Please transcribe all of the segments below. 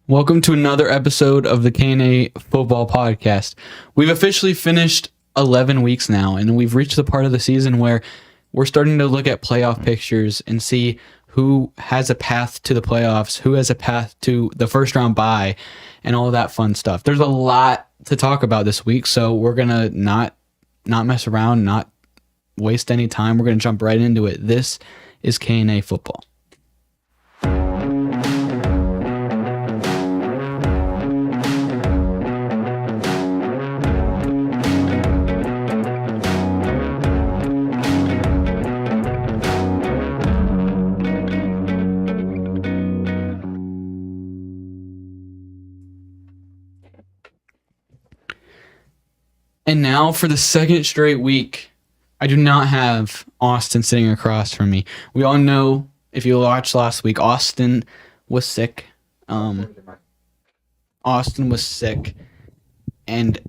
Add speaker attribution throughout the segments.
Speaker 1: Welcome to another episode of the K&A Football Podcast. We've officially finished 11 weeks now, and we've reached the part of the season where we're starting to look at playoff pictures and see who has a path to the playoffs, who has a path to the first round bye, and all that fun stuff. There's a lot to talk about this week, so we're going to not mess around, not waste any time. We're going to jump right into it. This is K&A Football. And now for the second straight week, I do not have Austin sitting across from me. We all know, if you watched last week, Austin was sick. Austin was sick. And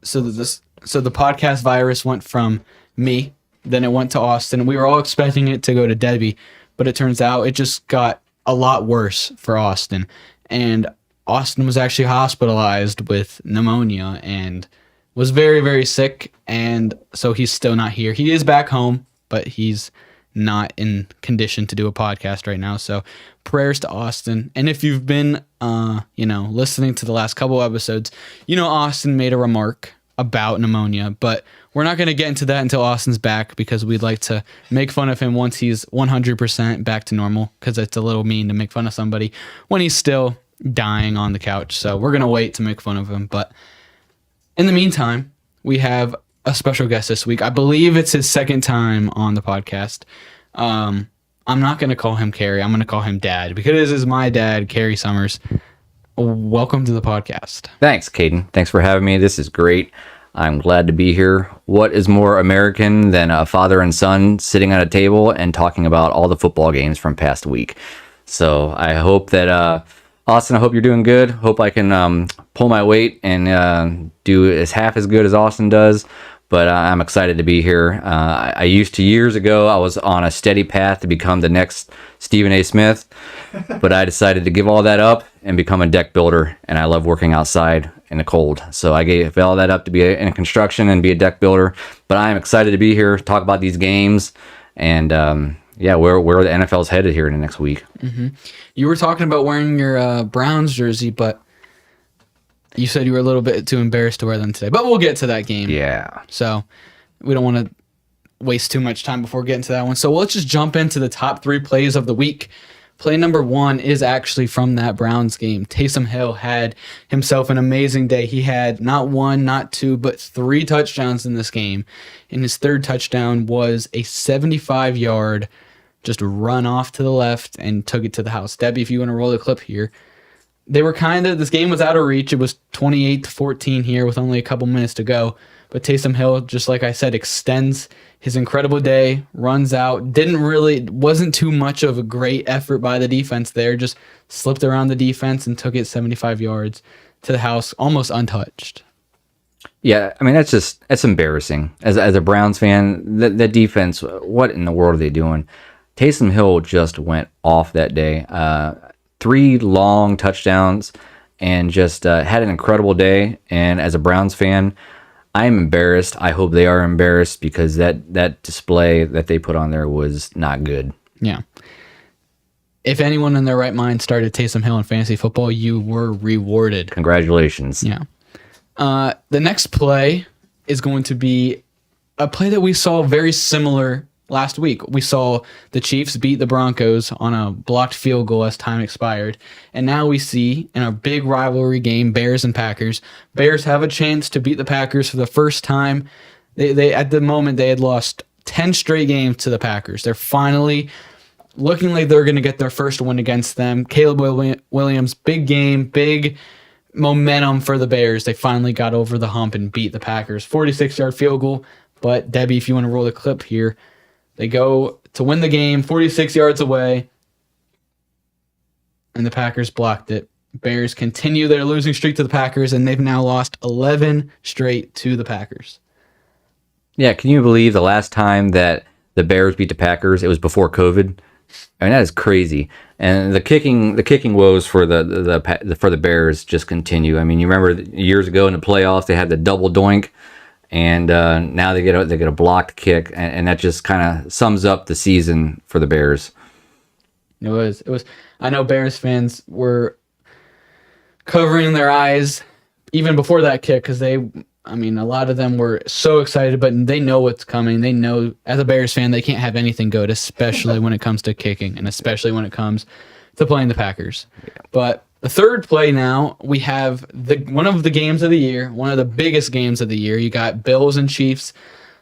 Speaker 1: so the podcast virus went from me, then it went to Austin. We were all expecting it to go to Debbie, but it turns out it just got a lot worse for Austin. And Austin was actually hospitalized with pneumonia and was very, very sick, and so he's still not here. He is back home, but he's not in condition to do a podcast right now, so prayers to Austin. And if you've been, listening to the last couple episodes, Austin made a remark about pneumonia, but we're not going to get into that until Austin's back because we'd like to make fun of him once he's 100% back to normal, because it's a little mean to make fun of somebody when he's still dying on the couch, so we're going to wait to make fun of him, but in the meantime, we have a special guest this week. I believe it's his second time on the podcast. I'm not going to call him Kerry. I'm going to call him Dad because this is my dad, Kerry Sommers. Welcome to the podcast.
Speaker 2: Thanks, Kadin. Thanks for having me. This is great. I'm glad to be here. What is more American than a father and son sitting at a table and talking about all the football games from past week? So I hope that... Austin, I hope you're doing good. Hope I can pull my weight and do half as good as Austin does. But I'm excited to be here. Years ago, I was on a steady path to become the next Stephen A. Smith. But I decided to give all that up and become a deck builder. And I love working outside in the cold. So I gave all that up to be in construction and be a deck builder. But I'm excited to be here, talk about these games. And where the NFL's headed here in the next week.
Speaker 1: Mm-hmm. You were talking about wearing your Browns jersey, but you said you were a little bit too embarrassed to wear them today. But we'll get to that game.
Speaker 2: Yeah.
Speaker 1: So we don't want to waste too much time before getting to that one. So let's just jump into the top 3 plays of the week. Play number 1 is actually from that Browns game. Taysom Hill had himself an amazing day. He had not 1, not 2, but 3 touchdowns in this game. And his third touchdown was a 75-yard just run off to the left and took it to the house. Debbie, if you want to roll the clip here. This game was out of reach. It was 28-14 here with only a couple minutes to go. But Taysom Hill, just like I said, extends his incredible day, runs out. Wasn't too much of a great effort by the defense there. Just slipped around the defense and took it 75 yards to the house, almost untouched.
Speaker 2: Yeah, I mean, that's embarrassing. As a Browns fan, the defense, what in the world are they doing? Taysom Hill just went off that day. 3 long touchdowns and just had an incredible day. And as a Browns fan, I am embarrassed. I hope they are embarrassed because that display that they put on there was not good.
Speaker 1: Yeah. If anyone in their right mind started Taysom Hill in fantasy football, you were rewarded.
Speaker 2: Congratulations.
Speaker 1: Yeah. The next play is going to be a play that we saw very similar last week. We saw the Chiefs beat the Broncos on a blocked field goal as time expired. And now we see in a big rivalry game, Bears and Packers, Bears have a chance to beat the Packers for the first time. They at the moment, they had lost 10 straight games to the Packers. They're finally looking like they're going to get their first win against them. Caleb Williams, big game, big momentum for the Bears. They finally got over the hump and beat the Packers. 46-yard field goal. But Debbie, if you want to roll the clip here, they go to win the game 46 yards away, and the Packers blocked it. Bears continue their losing streak to the Packers, and they've now lost 11 straight to the Packers.
Speaker 2: Yeah, can you believe the last time that the Bears beat the Packers, it was before COVID? I mean, that is crazy. And the kicking woes for the Bears just continue. I mean, you remember years ago in the playoffs they had the double doink, and now they get a blocked kick, and that just kind of sums up the season for the Bears.
Speaker 1: It was. I know Bears fans were covering their eyes even before that kick because a lot of them were so excited, but they know what's coming. They know, as a Bears fan, they can't have anything good, especially when it comes to kicking and especially when it comes to playing the Packers. But the third play now, we have one of the games of the year, one of the biggest games of the year. You got Bills and Chiefs,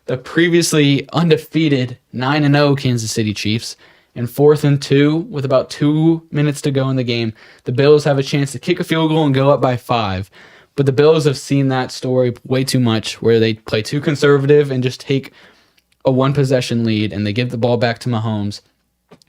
Speaker 1: the previously undefeated 9-0 Kansas City Chiefs. And 4th and 2, with about 2 minutes to go in the game, the Bills have a chance to kick a field goal and go up by 5. But the Bills have seen that story way too much, where they play too conservative and just take a one-possession lead, and they give the ball back to Mahomes.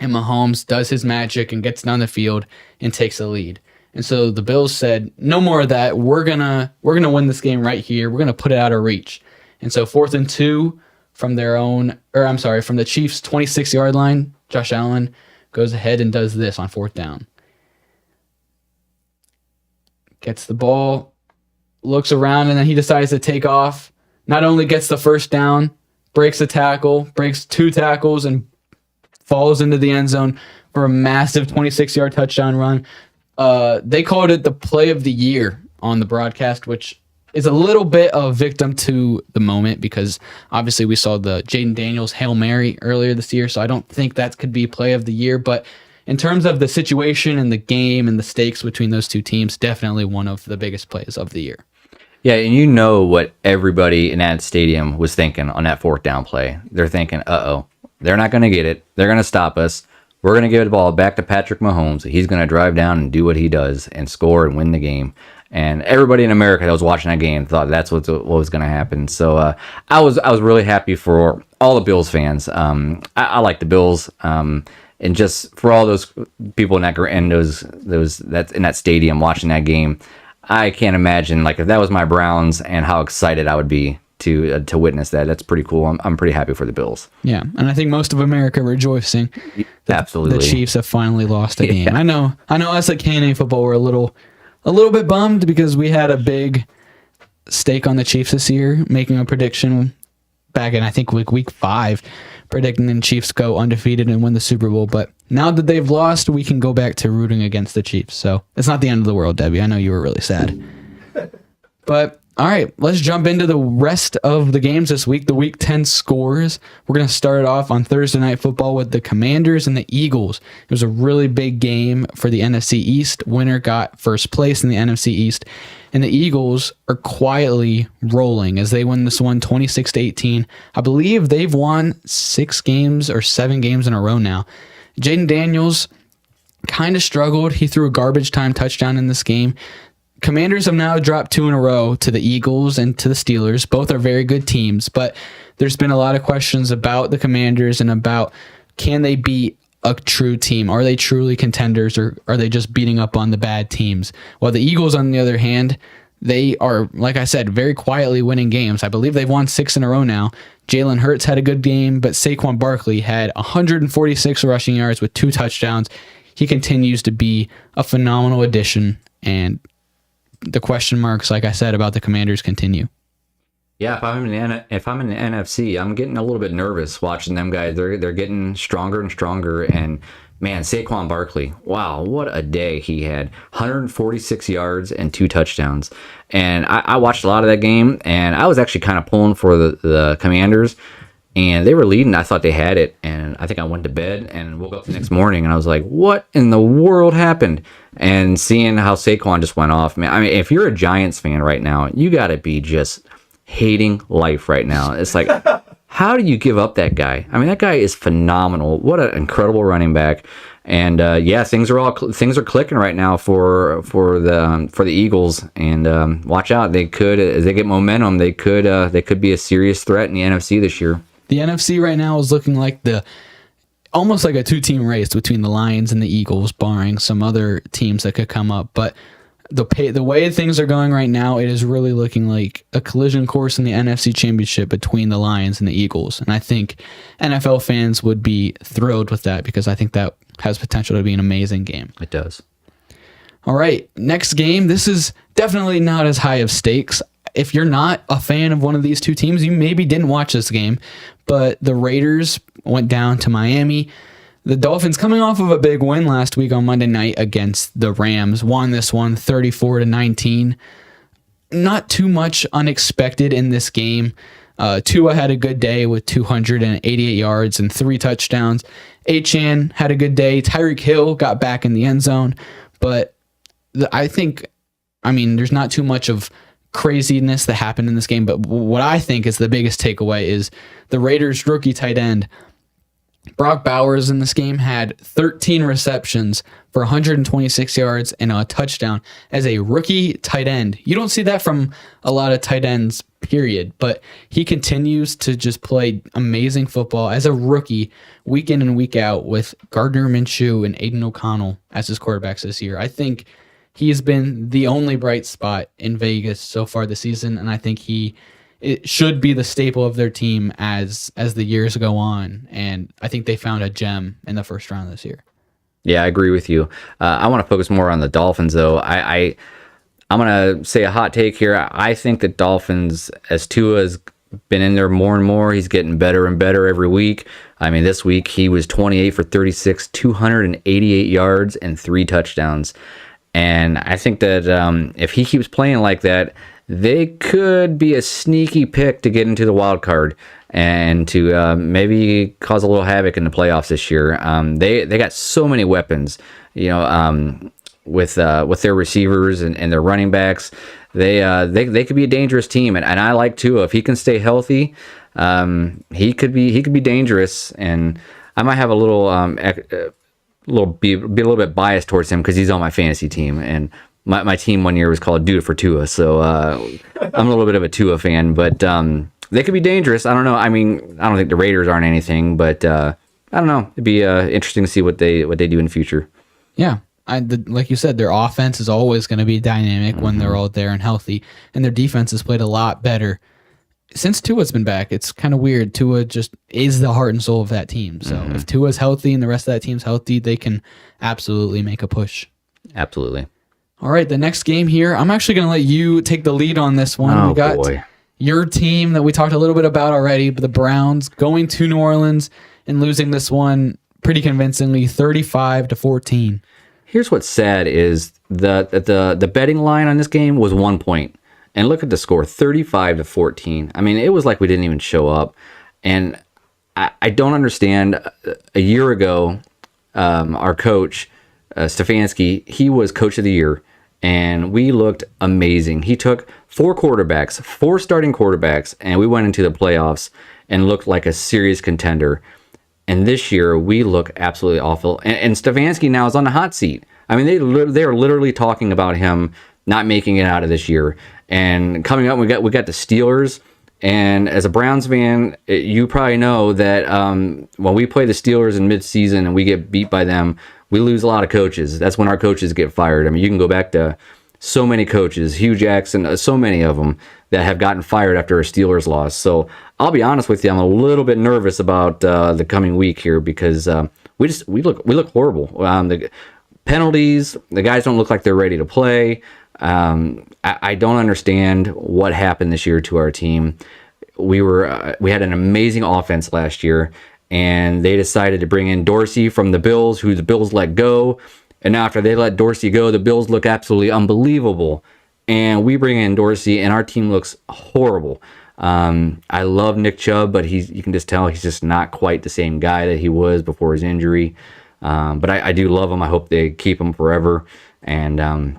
Speaker 1: And Mahomes does his magic and gets down the field and takes the lead. And so the Bills said, no more of that. We're gonna win this game right here. We're gonna put it out of reach. And so 4th and 2 from the Chiefs' 26-yard line, Josh Allen goes ahead and does this on 4th down. Gets the ball, looks around, and then he decides to take off. Not only gets the first down, breaks a tackle, breaks 2 tackles, and falls into the end zone for a massive 26-yard touchdown run. They called it the play of the year on the broadcast, which is a little bit of victim to the moment because obviously we saw the Jaden Daniels Hail Mary earlier this year, so I don't think that could be play of the year. But in terms of the situation and the game and the stakes between those two teams, definitely one of the biggest plays of the year.
Speaker 2: Yeah, and you know what everybody in that stadium was thinking on that 4th down play. They're thinking, they're not going to get it. They're going to stop us. We're going to give the ball back to Patrick Mahomes. He's going to drive down and do what he does and score and win the game. And everybody in America that was watching that game thought that's what was going to happen. So I was really happy for all the Bills fans. I like the Bills, and just for all those people in that stadium watching that game. I can't imagine if that was my Browns and how excited I would be to witness that. That's pretty cool. I'm pretty happy for the Bills.
Speaker 1: Yeah, and I think most of America rejoicing that
Speaker 2: absolutely
Speaker 1: the Chiefs have finally lost a game.
Speaker 2: Yeah.
Speaker 1: I know us at K&A Football were a little bit bummed because we had a big stake on the Chiefs this year, making a prediction back in, I think, week 5, predicting the Chiefs go undefeated and win the Super Bowl. But now that they've lost, we can go back to rooting against the Chiefs. So it's not the end of the world, Debbie. I know you were really sad. But all right, let's jump into the rest of the games this week, the Week 10 scores. We're going to start it off on Thursday Night Football with the Commanders and the Eagles. It was a really big game for the NFC East. Winner got first place in the NFC East. And the Eagles are quietly rolling as they win this one 26-18. I believe they've won 6 games or 7 games in a row now. Jaden Daniels kind of struggled. He threw a garbage time touchdown in this game. Commanders have now dropped 2 in a row to the Eagles and to the Steelers. Both are very good teams, but there's been a lot of questions about the Commanders and about can they beat a true team? Are they truly contenders, or are they just beating up on the bad teams? While the Eagles, on the other hand, they are, like I said, very quietly winning games. I believe they've won 6 in a row now. Jalen Hurts had a good game, but Saquon Barkley had 146 rushing yards with 2 touchdowns. He continues to be a phenomenal addition, and the question marks, like I said, about the Commanders continue.
Speaker 2: Yeah, if I'm in the NFC, I'm getting a little bit nervous watching them guys. They're getting stronger and stronger, and man, Saquon Barkley, wow, what a day he had. 146 yards and 2 touchdowns. And I watched a lot of that game, and I was actually kind of pulling for the Commanders, and they were leading. I thought they had it, and I think I went to bed and woke up the next morning, and I was like, what in the world happened? And seeing how Saquon just went off, man, I mean, if you're a Giants fan right now, you got to be just hating life right now. It's like, how do you give up that guy? I mean, that guy is phenomenal. What an incredible running back. And yeah, things are clicking right now for the Eagles. And watch out, they could, as they get momentum, they could be a serious threat in the NFC this year.
Speaker 1: The NFC right now is looking like almost like a 2-team race between the Lions and the Eagles, barring some other teams that could come up. But the way things are going right now, it is really looking like a collision course in the NFC Championship between the Lions and the Eagles. And I think NFL fans would be thrilled with that because I think that has potential to be an amazing game.
Speaker 2: It does.
Speaker 1: All right, next game. This is definitely not as high of stakes. If you're not a fan of one of these two teams, you maybe didn't watch this game, but the Raiders went down to Miami. The Dolphins, coming off of a big win last week on Monday night against the Rams, won this one 34-19. Not too much unexpected in this game. Tua had a good day with 288 yards and 3 touchdowns. Achane had a good day. Tyreek Hill got back in the end zone. But there's not too much of craziness that happened in this game. But what I think is the biggest takeaway is the Raiders' rookie tight end, Brock Bowers, in this game had 13 receptions for 126 yards and a touchdown as a rookie tight end. You don't see that from a lot of tight ends, period, but he continues to just play amazing football as a rookie week in and week out with Gardner Minshew and Aiden O'Connell as his quarterbacks this year. I think he has been the only bright spot in Vegas so far this season, and I think it should be the staple of their team as the years go on. And I think they found a gem in the first round this year.
Speaker 2: Yeah, I agree with you. I want to focus more on the Dolphins, though. I'm going to say a hot take here. I think the Dolphins, as Tua has been in there more and more, he's getting better and better every week. I mean, this week he was 28 for 36, 288 yards and 3 touchdowns. And I think that if he keeps playing like that, they could be a sneaky pick to get into the wild card and to maybe cause a little havoc in the playoffs this year. They got so many weapons, with their receivers and their running backs. They could be a dangerous team, and I like Tua. If he can stay healthy, he could be dangerous. And I might have a be a little bit biased towards him because he's on my fantasy team, and my team one year was called Do It for Tua, so I'm a little bit of a Tua fan, but they could be dangerous. I don't know. I mean, I don't think the Raiders aren't anything, but I don't know. It'd be interesting to see what they do in the future.
Speaker 1: Yeah, like you said, their offense is always going to be dynamic when they're all there and healthy, and their defense has played a lot better since Tua's been back. It's kind of weird. Tua just is the heart and soul of that team. So if Tua's healthy and the rest of that team's healthy, they can absolutely make a push.
Speaker 2: Absolutely.
Speaker 1: All right, the next game here, I'm actually going to let you take the lead on this one. We got your team that we talked a little bit about already, but the Browns going to New Orleans and losing this one pretty convincingly, 35-14.
Speaker 2: Here's what's sad is the betting line on this game was 1 point. And look at the score, 35-14. I mean, it was like we didn't even show up. And I don't understand. A year ago, our coach, Stefanski, he was coach of the year. And we looked amazing. He took 4 starting quarterbacks, and we went into the playoffs and looked like a serious contender. And this year, we look absolutely awful. And Stefanski now is on the hot seat. I mean, they are literally talking about him not making it out of this year. And coming up, we got the Steelers. And as a Browns fan, you probably know that when we play the Steelers in midseason and we get beat by them, we lose a lot of coaches. That's when our coaches get fired. I mean, you can go back to so many coaches, Hugh Jackson, so many of them that have gotten fired after a Steelers loss. So I'll be honest with you, I'm a little bit nervous about the coming week here because we look horrible. The penalties, the guys don't look like they're ready to play. I don't understand what happened this year to our team. We had an amazing offense last year, and they decided to bring in Dorsey from the Bills, who the Bills let go. And now after they let Dorsey go, the Bills look absolutely unbelievable. And we bring in Dorsey, and our team looks horrible. I love Nick Chubb, but you can just tell he's just not quite the same guy that he was before his injury. But I do love him. I hope they keep him forever. And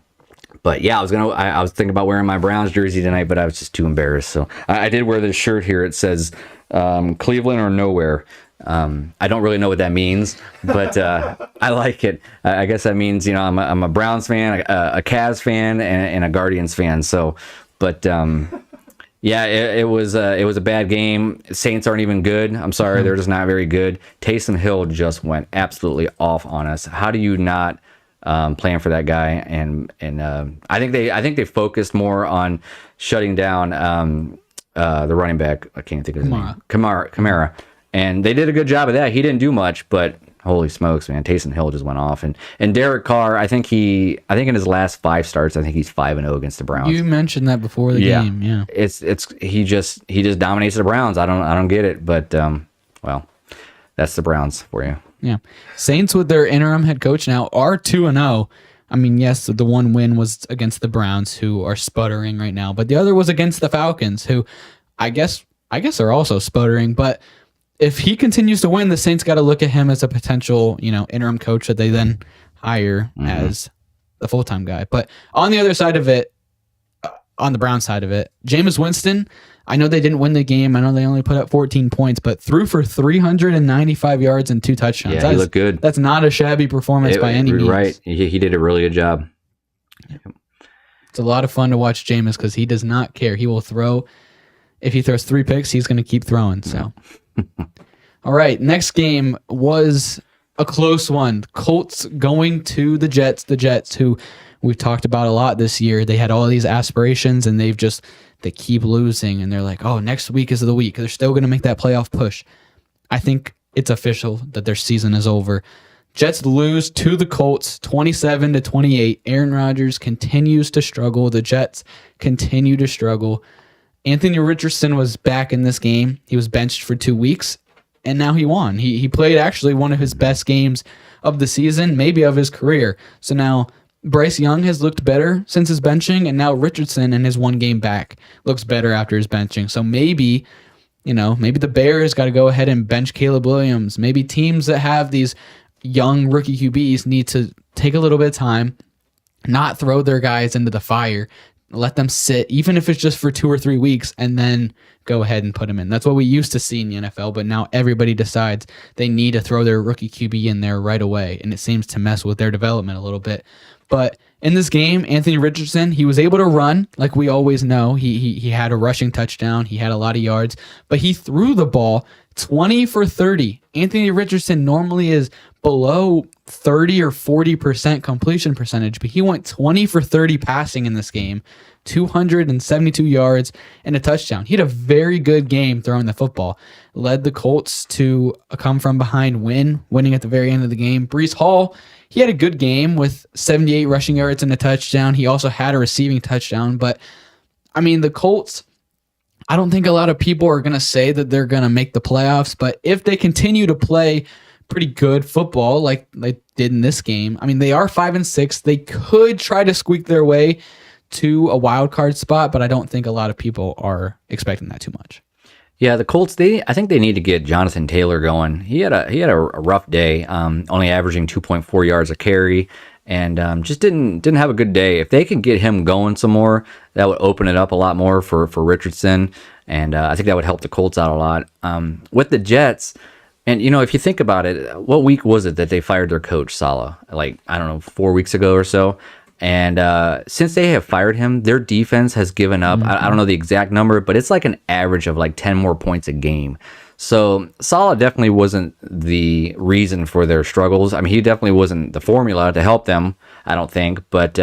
Speaker 2: but yeah, I was thinking about wearing my Browns jersey tonight, but I was just too embarrassed. So I did wear this shirt here. It says Cleveland or nowhere. I don't really know what that means, but I like it. I guess that means I'm a Browns fan, a Cavs fan, and a Guardians fan. So, but yeah, it was a bad game. Saints aren't even good. I'm sorry, they're just not very good. Taysom Hill just went absolutely off on us. How do you not playing for that guy, and I think they focused more on shutting down the running back. I can't think of his name. Kamara, and they did a good job of that. He didn't do much, but holy smokes, man! Taysom Hill just went off, and Derek Carr. I think in his last 5 starts, I think he's 5-0 against the Browns.
Speaker 1: You mentioned that before the game, yeah.
Speaker 2: He just dominates the Browns. I don't get it, but well, that's the Browns for you.
Speaker 1: Yeah, Saints with their interim head coach now are 2-0. I mean, yes, the one win was against the Browns, who are sputtering right now, but the other was against the Falcons, who I guess are also sputtering. But if he continues to win, the Saints got to look at him as a potential, interim coach that they then hire as the full-time guy. But on the other side of it, on the Brown side of it, Jameis Winston, I know they didn't win the game. I know they only put up 14 points, but threw for 395 yards and 2 touchdowns.
Speaker 2: Yeah, he looked good.
Speaker 1: That's not a shabby performance by any means.
Speaker 2: Right. He did a really good job.
Speaker 1: It's a lot of fun to watch Jameis because he does not care. He will throw. If he throws 3 picks, he's going to keep throwing. So, all right. Next game was a close one. Colts going to the Jets. The Jets, who we've talked about a lot this year, they had all these aspirations and they keep losing. And they're like, oh, next week is the week. They're still going to make that playoff push. I think it's official that their season is over. Jets lose to the Colts 27-28. Aaron Rodgers continues to struggle. The Jets continue to struggle. Anthony Richardson was back in this game. He was benched for 2 weeks, and now he won. He played actually one of his best games of the season, maybe of his career. So now Bryce Young has looked better since his benching, and now Richardson in his 1 game back looks better after his benching. So maybe the Bears got to go ahead and bench Caleb Williams. Maybe teams that have these young rookie QBs need to take a little bit of time, not throw their guys into the fire, let them sit, even if it's just for 2 or 3 weeks, and then go ahead and put them in. That's what we used to see in the NFL, but now everybody decides they need to throw their rookie QB in there right away, and it seems to mess with their development a little bit. But in this game, Anthony Richardson, he was able to run, like we always know. He had a rushing touchdown. He had a lot of yards, but he threw the ball 20 for 30. Anthony Richardson normally is below 30 or 40% completion percentage, but he went 20 for 30 passing in this game, 272 yards and a touchdown. He had a very good game throwing the football. Led the Colts to a come from behind winning at the very end of the game. Breece Hall, he had a good game with 78 rushing yards and a touchdown. He also had a receiving touchdown, but I mean, the Colts, I don't think a lot of people are going to say that they're going to make the playoffs, but if they continue to play pretty good football like they did in this game, I mean, they are 5-6. They could try to squeak their way to a wild card spot, but I don't think a lot of people are expecting that too much.
Speaker 2: Yeah, the Colts, I think they need to get Jonathan Taylor going. He had a rough day, only averaging 2.4 yards a carry, and just didn't have a good day. If they can get him going some more, that would open it up a lot more for Richardson, and I think that would help the Colts out a lot. With the Jets, and if you think about it, what week was it that they fired their coach, Saleh? Like, I don't know, 4 weeks ago or so. And since they have fired him, their defense has given up. I don't know the exact number, but it's like an average of like 10 more points a game. So Saleh definitely wasn't the reason for their struggles. I mean, he definitely wasn't the formula to help them, I don't think. But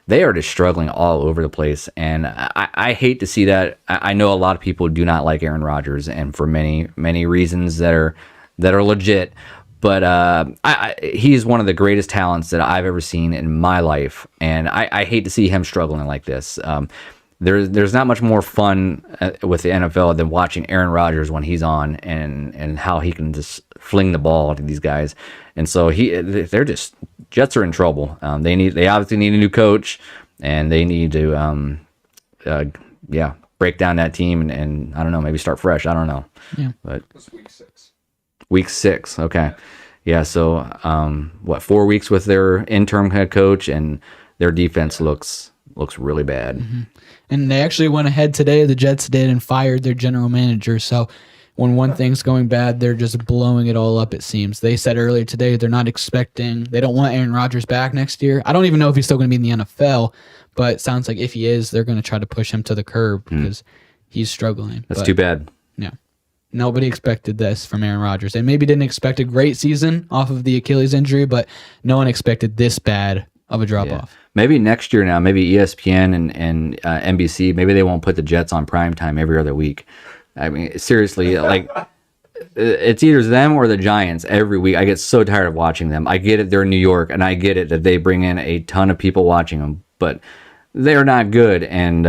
Speaker 2: they are just struggling all over the place. And I hate to see that. I know a lot of people do not like Aaron Rodgers, and for many, many reasons that are legit. But he is one of the greatest talents that I've ever seen in my life, and I hate to see him struggling like this. There's not much more fun with the NFL than watching Aaron Rodgers when he's on, and how he can just fling the ball to these guys. And so Jets are in trouble. They obviously need a new coach, and they need to break down that team and I don't know, maybe start fresh. I don't know.
Speaker 1: Yeah.
Speaker 2: But
Speaker 3: It's week 6.
Speaker 2: Week 6, okay. Yeah, so 4 weeks with their interim head coach, and their defense looks really bad.
Speaker 1: Mm-hmm. And they actually went ahead today, the Jets did, and fired their general manager. So when one thing's going bad, they're just blowing it all up, it seems. They said earlier today they don't want Aaron Rodgers back next year. I don't even know if he's still going to be in the NFL, but it sounds like if he is, they're going to try to push him to the curb because he's struggling.
Speaker 2: That's too bad.
Speaker 1: Yeah. Nobody expected this from Aaron Rodgers. They maybe didn't expect a great season off of the Achilles injury, but no one expected this bad of a drop-off.
Speaker 2: Maybe next year now, maybe ESPN and NBC, maybe they won't put the Jets on primetime every other week. I mean, seriously, like, it's either them or the Giants every week. I get so tired of watching them. I get it, they're in New York, and I get it that they bring in a ton of people watching them, but they're not good. And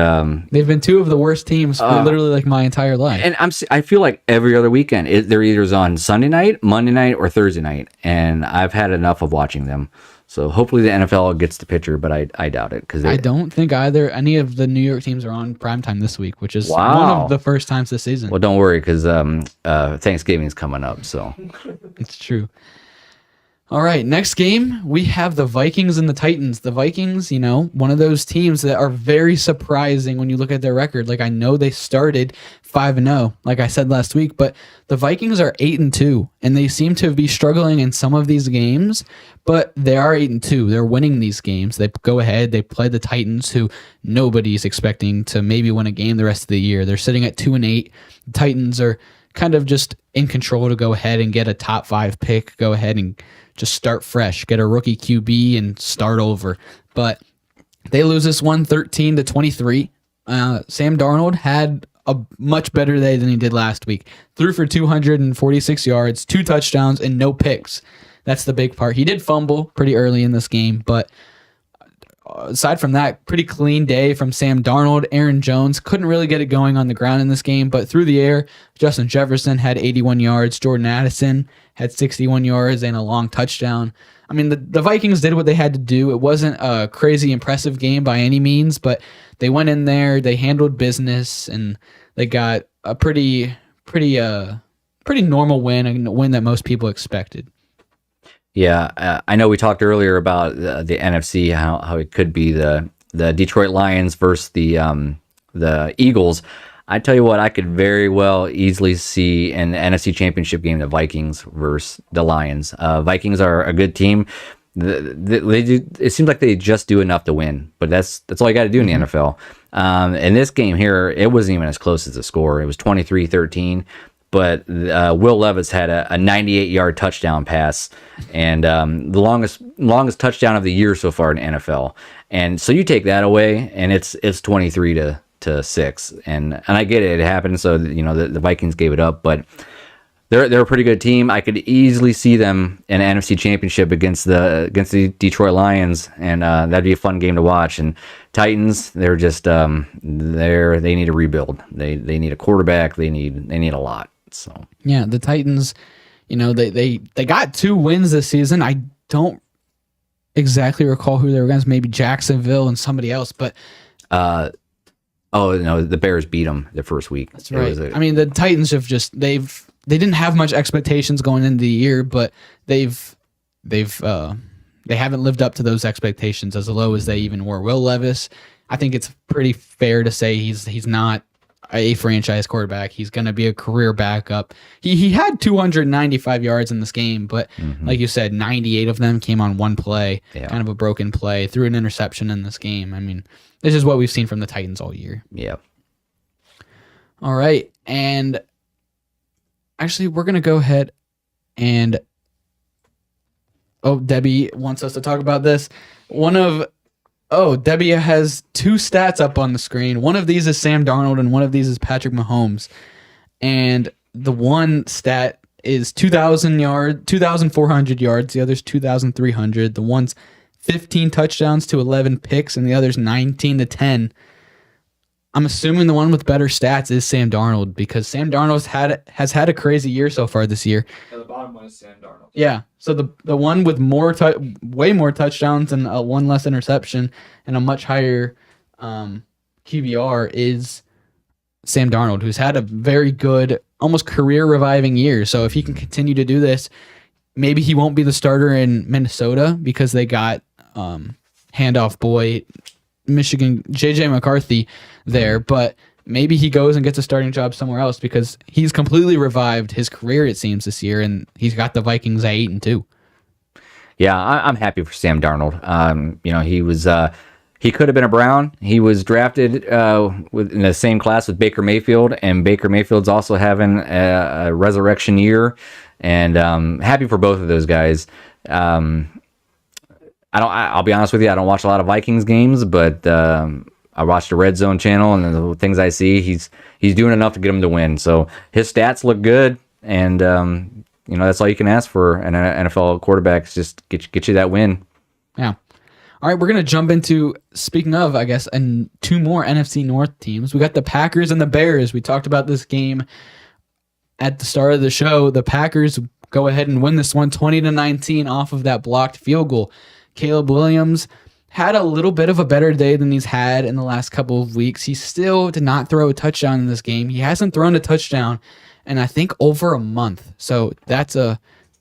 Speaker 1: they've been two of the worst teams for literally like my entire life.
Speaker 2: And I feel like every other weekend, they're either on Sunday night, Monday night, or Thursday night, and I've had enough of watching them. So hopefully the NFL gets the picture, but I doubt it. Because
Speaker 1: I don't think any of the New York teams are on primetime this week, which is one of the first times this season.
Speaker 2: Well, don't worry, because Thanksgiving is coming up, so.
Speaker 1: It's true. All right, next game, we have the Vikings and the Titans. The Vikings, one of those teams that are very surprising when you look at their record. Like, I know they started 5-0, like I said last week, but the Vikings are 8-2, and they seem to be struggling in some of these games, but they are 8-2. They're winning these games. They go ahead, they play the Titans, who nobody's expecting to maybe win a game the rest of the year. They're sitting at 2-8. The Titans are kind of just in control to go ahead and get a top 5 pick, go ahead and just start fresh, get a rookie QB and start over. But they lose this one 13-23. Sam Darnold had a much better day than he did last week. Threw for 246 yards, 2 touchdowns, and no picks. That's the big part. He did fumble pretty early in this game, but aside from that, pretty clean day from Sam Darnold. Aaron Jones couldn't really get it going on the ground in this game, but through the air, Justin Jefferson had 81 yards. Jordan Addison had 61 yards and a long touchdown. I mean, the Vikings did what they had to do. It wasn't a crazy impressive game by any means, but they went in there, they handled business, and they got a pretty normal win, a win that most people expected.
Speaker 2: Yeah, I know we talked earlier about the NFC, how it could be the Detroit Lions versus the Eagles. I tell you what, I could very well easily see an NFC Championship game, the Vikings versus the Lions. Vikings are a good team. They do. It seems like they just do enough to win, but that's all you got to do in the NFL. In this game here, it wasn't even as close as the score. It was 23-13. But Will Levis had a 98-yard touchdown pass, and the longest touchdown of the year so far in the NFL. And so you take that away, and it's 23-6. And I get it, it happened. So the Vikings gave it up, but they're a pretty good team. I could easily see them in an NFC Championship against the Detroit Lions, and that'd be a fun game to watch. And Titans, they're just they need a rebuild. They need a quarterback. They need a lot. So
Speaker 1: yeah, the Titans, they got 2 wins this season. I don't exactly recall who they were against. Maybe Jacksonville and somebody else, but
Speaker 2: the Bears beat them the first week.
Speaker 1: That's right. The Titans have they didn't have much expectations going into the year, but they haven't lived up to those expectations as low as they even were. Will Levis, I think it's pretty fair to say he's not a franchise quarterback. He's going to be a career backup. He had 295 yards in this game, but like you said, 98 of them came on one play, kind of a broken play, threw an interception in this game. I mean, this is what we've seen from the Titans all year.
Speaker 2: Yeah.
Speaker 1: All right, and actually, we're going to go ahead and Debbie wants us to talk about this. Debbie has 2 stats up on the screen. One of these is Sam Darnold, and one of these is Patrick Mahomes. And the one stat is 2,400 yards. The other's 2,300. The one's 15 touchdowns to 11 picks, and the other's 19-10. I'm assuming the one with better stats is Sam Darnold, because Sam Darnold has had a crazy year so far this year.
Speaker 3: Yeah, the bottom one is Sam Darnold.
Speaker 1: Yeah, so the one with way more touchdowns and one less interception and a much higher QBR is Sam Darnold, who's had a very good, almost career-reviving year. So if he can continue to do this, maybe he won't be the starter in Minnesota because they got handoff boy Michigan JJ McCarthy there, but maybe he goes and gets a starting job somewhere else because he's completely revived his career, it seems, this year, and he's got the Vikings at 8-2.
Speaker 2: Yeah, I'm happy for Sam Darnold. He was He could have been a Brown. He was drafted in the same class with Baker Mayfield, and Baker Mayfield's also having a resurrection year. And happy for both of those guys. I'll be honest with you, I don't watch a lot of Vikings games, but I watch the Red Zone channel, and the things I see, he's doing enough to get him to win. So his stats look good, and that's all you can ask for an NFL quarterback, is just get you that win.
Speaker 1: Yeah. All right, we're going to jump into, speaking of, I guess, and two more NFC North teams. We got the Packers and the Bears. We talked about this game at the start of the show. The Packers go ahead and win this one 20-19 off of that blocked field goal. Caleb Williams had a little bit of a better day than he's had in the last couple of weeks. He still did not throw a touchdown in this game. He hasn't thrown a touchdown in, I think, over a month. So that's a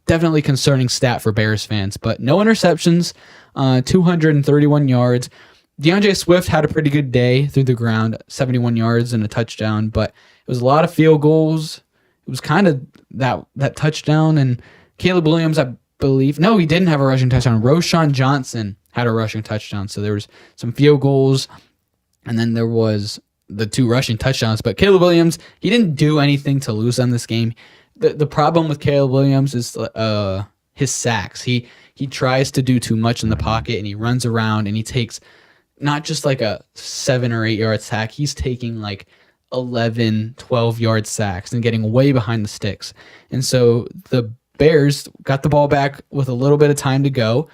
Speaker 1: definitely concerning stat for Bears fans. But no interceptions, 231 yards. DeAndre Swift had a pretty good day through the ground, 71 yards and a touchdown. But it was a lot of field goals. It was kind of that touchdown. And Caleb Williams, I believe, no, he didn't have a rushing touchdown. Roschon Johnson had a rushing touchdown. So there was some field goals, and then there was the two rushing touchdowns. But Caleb Williams, he didn't do anything to lose on this game. The problem with Caleb Williams is his sacks. He tries to do too much in the pocket, and he runs around, and he takes not just like a 7 or 8 yard sack. He's taking like 11, 12 yard sacks and getting way behind the sticks. And so the Bears got the ball back with a little bit of time to go,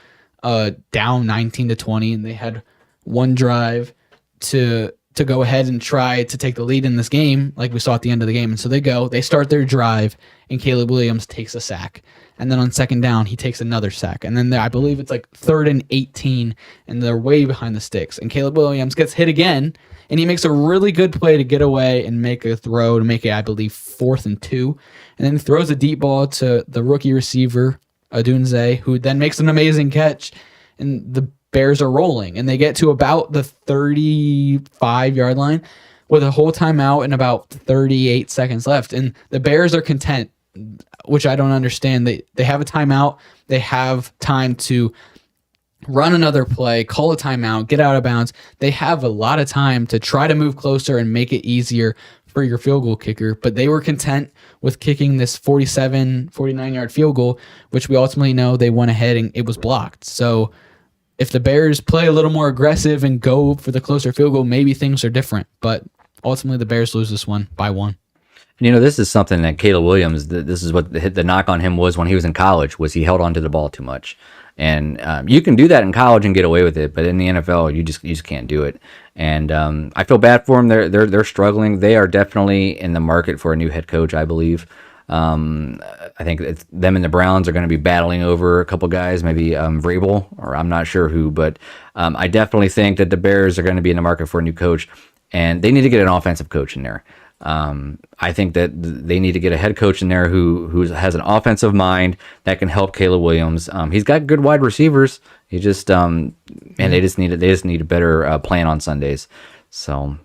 Speaker 1: down 19-20, and they had one drive to go ahead and try to take the lead in this game, like we saw at the end of the game. And so they start their drive, and Caleb Williams takes a sack. And then on second down, he takes another sack. And then I believe it's like 3rd and 18, and they're way behind the sticks. And Caleb Williams gets hit again, and he makes a really good play to get away and make a throw to make it, I believe, 4th and 2. And then he throws a deep ball to the rookie receiver, Odunze, who then makes an amazing catch. And the Bears are rolling, and they get to about the 35-yard line with a whole timeout and about 38 seconds left. And the Bears are content, which I don't understand. They have a timeout. They have time to run another play, call a timeout, get out of bounds. They have a lot of time to try to move closer and make it easier for your field goal kicker, but they were content with kicking this 49-yard field goal, which we ultimately know they went ahead and it was blocked. So if the Bears play a little more aggressive and go for the closer field goal, maybe things are different. But ultimately, the Bears lose this one by 1.
Speaker 2: This is something that Caleb Williams, this is what the knock on him was when he was in college, was he held onto the ball too much. And you can do that in college and get away with it, but in the NFL, you just can't do it. And I feel bad for them. They're struggling. They are definitely in the market for a new head coach, I believe. I think it's them and the Browns are going to be battling over a couple guys, maybe Vrabel, or I'm not sure who, but I definitely think that the Bears are going to be in the market for a new coach, and they need to get an offensive coach in there. I think that they need to get a head coach in there who has an offensive mind that can help Caleb Williams. He's got good wide receivers. He just they just need a better plan on Sundays. So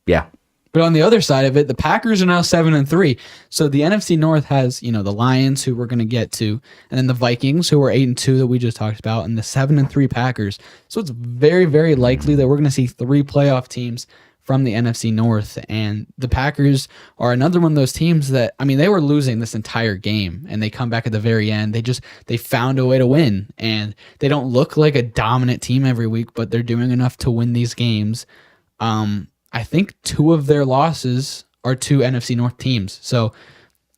Speaker 2: yeah.
Speaker 1: But on the other side of it, the Packers are now 7-3. So the NFC North has, the Lions, who we're going to get to, and then the Vikings, who are 8-2 that we just talked about, and the 7-3 Packers. So it's very, very likely that we're going to see 3 playoff teams from the NFC North. And the Packers are another one of those teams that, they were losing this entire game, and they come back at the very end. They found a way to win, and they don't look like a dominant team every week, but they're doing enough to win these games. I think 2 of their losses are to NFC North teams. So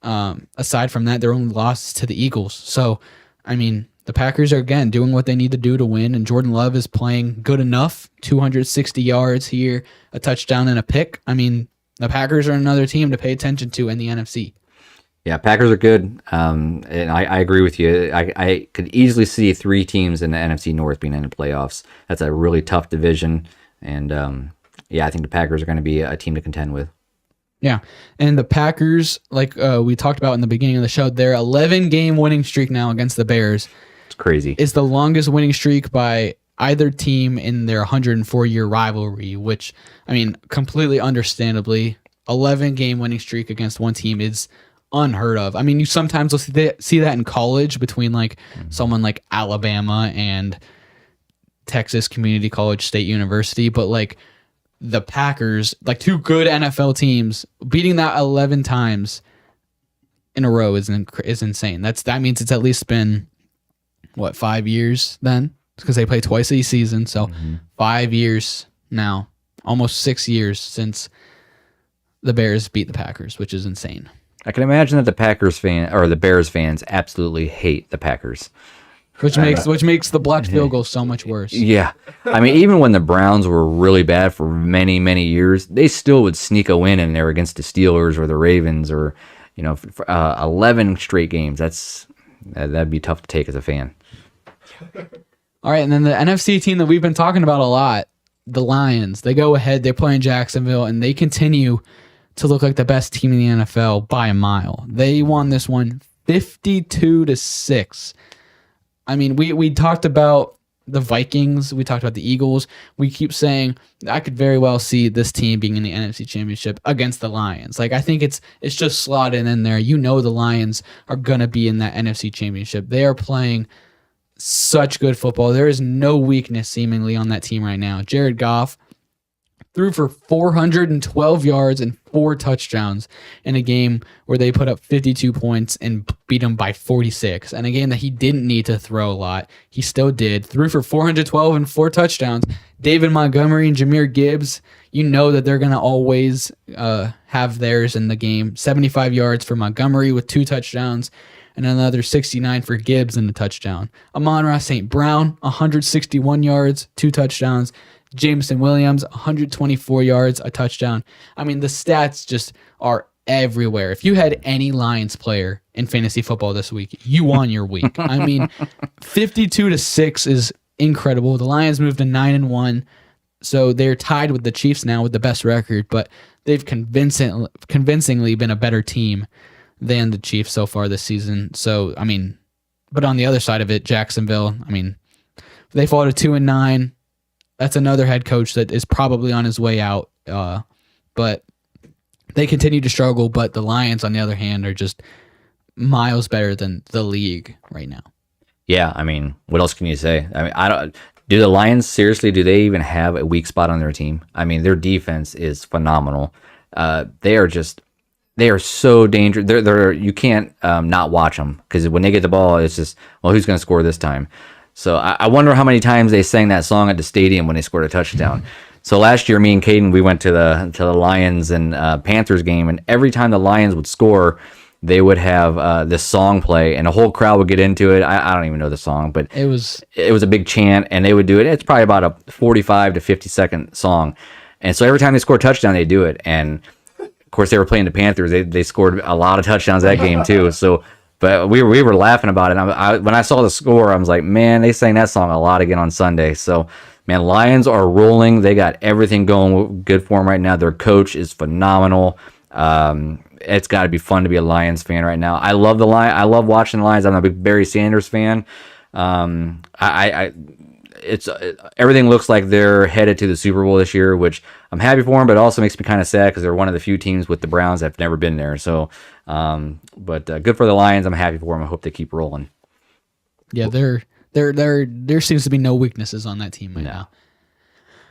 Speaker 1: aside from that, their only loss is to the Eagles. So, the Packers are, again, doing what they need to do to win, and Jordan Love is playing good enough, 260 yards here, a touchdown and a pick. The Packers are another team to pay attention to in the NFC.
Speaker 2: Yeah, Packers are good, and I agree with you. I could easily see 3 teams in the NFC North being in the playoffs. That's a really tough division, and I think the Packers are going to be a team to contend with.
Speaker 1: Yeah, and the Packers, like we talked about in the beginning of the show, their 11-game winning streak now against the Bears.
Speaker 2: It's crazy. It's
Speaker 1: the longest winning streak by either team in their 104-year rivalry, which, completely understandably, 11-game winning streak against one team is unheard of. You sometimes will see that in college between someone like Alabama and Texas Community College State University, but like the Packers, like two good NFL teams, beating that 11 times in a row is insane. That means it's at least been 5 years then, because they play twice a season. So 5 years now, almost 6 years since the Bears beat the Packers, which is insane.
Speaker 2: I can imagine that the Bears fans absolutely hate the Packers.
Speaker 1: Which makes the blocked field goal so much worse.
Speaker 2: Yeah. I mean, even when the Browns were really bad for many, many years, they still would sneak a win in there against the Steelers or the Ravens or, 11 straight games. That'd be tough to take as a fan.
Speaker 1: All right, and then the NFC team that we've been talking about a lot, the Lions, they go ahead, they're playing Jacksonville, and they continue to look like the best team in the NFL by a mile. They won this one 52-6. I mean, we talked about the Vikings. We talked about the Eagles. We keep saying I could very well see this team being in the NFC Championship against the Lions. Like, I think it's just slotted in there. The Lions are going to be in that NFC Championship. They are playing such good football. There is no weakness seemingly on that team right now. Jared Goff threw for 412 yards and 4 touchdowns in a game where they put up 52 points and beat them by 46. And a game that he didn't need to throw a lot. He still did. Threw for 412 and 4 touchdowns. David Montgomery and Jahmyr Gibbs, that they're going to always have theirs in the game. 75 yards for Montgomery with 2 touchdowns and another 69 for Gibbs and a touchdown. Amon-Ra St. Brown, 161 yards, 2 touchdowns. Jameson Williams, 124 yards, a touchdown. I mean, the stats just are everywhere. If you had any Lions player in fantasy football this week, you won your week. I mean, 52-6 is incredible. The Lions moved to 9-1, so they're tied with the Chiefs now with the best record, but they've convincingly been a better team than the Chiefs so far this season. So, I mean, but on the other side of it, Jacksonville, I mean, they fall to 2-9. That's another head coach that is probably on his way out. But they continue to struggle. But the Lions, on the other hand, are just miles better than the league right now.
Speaker 2: Yeah, I mean, what else can you say? I mean, do the Lions seriously? Do they even have a weak spot on their team? I mean, their defense is phenomenal. They are so dangerous. You can't not watch them because when they get the ball, it's just, well, who's going to score this time? So I wonder how many times they sang that song at the stadium when they scored a touchdown. So last year, me and Kadin, we went to the Lions and Panthers game, and every time the Lions would score, they would have this song play, and the whole crowd would get into it. I don't even know the song, but it was a big chant, and they would do it. It's probably about a 45 to 50 second song, and so every time they score a touchdown, they do it. And of course, they were playing the Panthers. They scored a lot of touchdowns that game too. So. But we were laughing about it. When I saw the score, I was like, man, they sang that song a lot again on Sunday. So, man, Lions are rolling. They got everything going good for them right now. Their coach is phenomenal. It's got to be fun to be a Lions fan right now. I love the Lions. I love watching the Lions. I'm a big Barry Sanders fan. Everything looks like they're headed to the Super Bowl this year, which I'm happy for them, but it also makes me kind of sad because they're one of the few teams with the Browns that have never been there. So, but good for the Lions. I'm happy for them. I hope they keep rolling.
Speaker 1: Yeah, there seems to be no weaknesses on that team right now.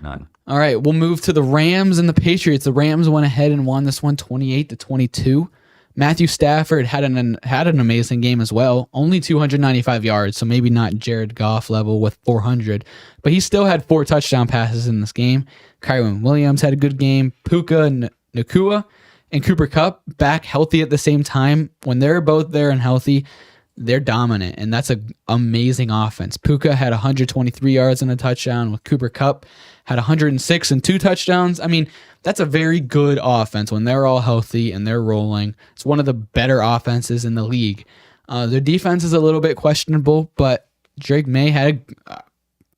Speaker 2: None.
Speaker 1: All right, we'll move to the Rams and the Patriots. The Rams went ahead and won this one 28-22. Matthew Stafford had an amazing game as well. Only 295 yards, so maybe not Jared Goff level with 400, but he still had 4 touchdown passes in this game. Kyron Williams had a good game. Puka Nacua and Cooper Kupp back healthy at the same time. When they're both there and healthy, they're dominant, and that's an amazing offense. Puka had 123 yards and a touchdown, with Cooper Kupp had 106 and 2 touchdowns. I mean, that's a very good offense when they're all healthy and they're rolling. It's one of the better offenses in the league. Their defense is a little bit questionable, but Drake May had,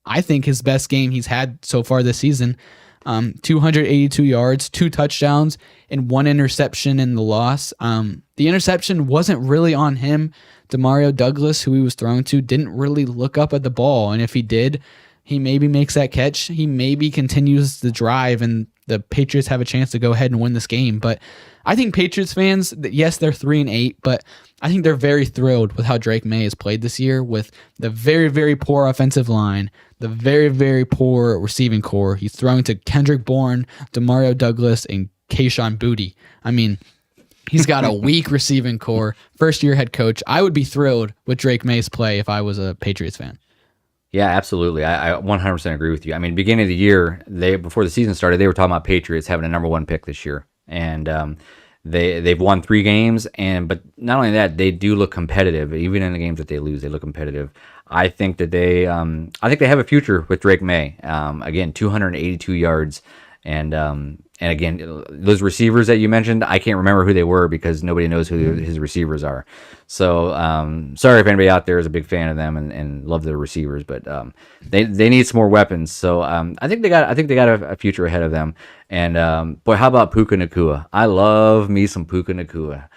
Speaker 1: I think, his best game he's had so far this season. 282 yards, 2 touchdowns, and 1 interception in the loss. The interception wasn't really on him. Demario Douglas, who he was thrown to, didn't really look up at the ball, and if he did, He maybe makes that catch. He maybe continues the drive, and the Patriots have a chance to go ahead and win this game. But I think Patriots fans, yes, they're 3-8, but I think they're very thrilled with how Drake May has played this year with the very, very poor offensive line, the very, very poor receiving core. He's throwing to Kendrick Bourne, Demario Douglas, and Kayshon Boutte. I mean, he's got a weak receiving core. First-year head coach. I would be thrilled with Drake May's play if I was a Patriots fan.
Speaker 2: Yeah, absolutely. I 100% agree with you. I mean, beginning of the year, before the season started, they were talking about Patriots having a number 1 pick this year, and they've won 3 games. But not only that, they do look competitive. Even in the games that they lose, they look competitive. I think that they have a future with Drake May. Again, 282 yards, and again, those receivers that you mentioned, I can't remember who they were because nobody knows who his receivers are. So sorry if anybody out there is a big fan of them and love their receivers, but they need some more weapons. So I think they got a future ahead of them. And boy, how about Puka Nacua? I love me some Puka Nacua.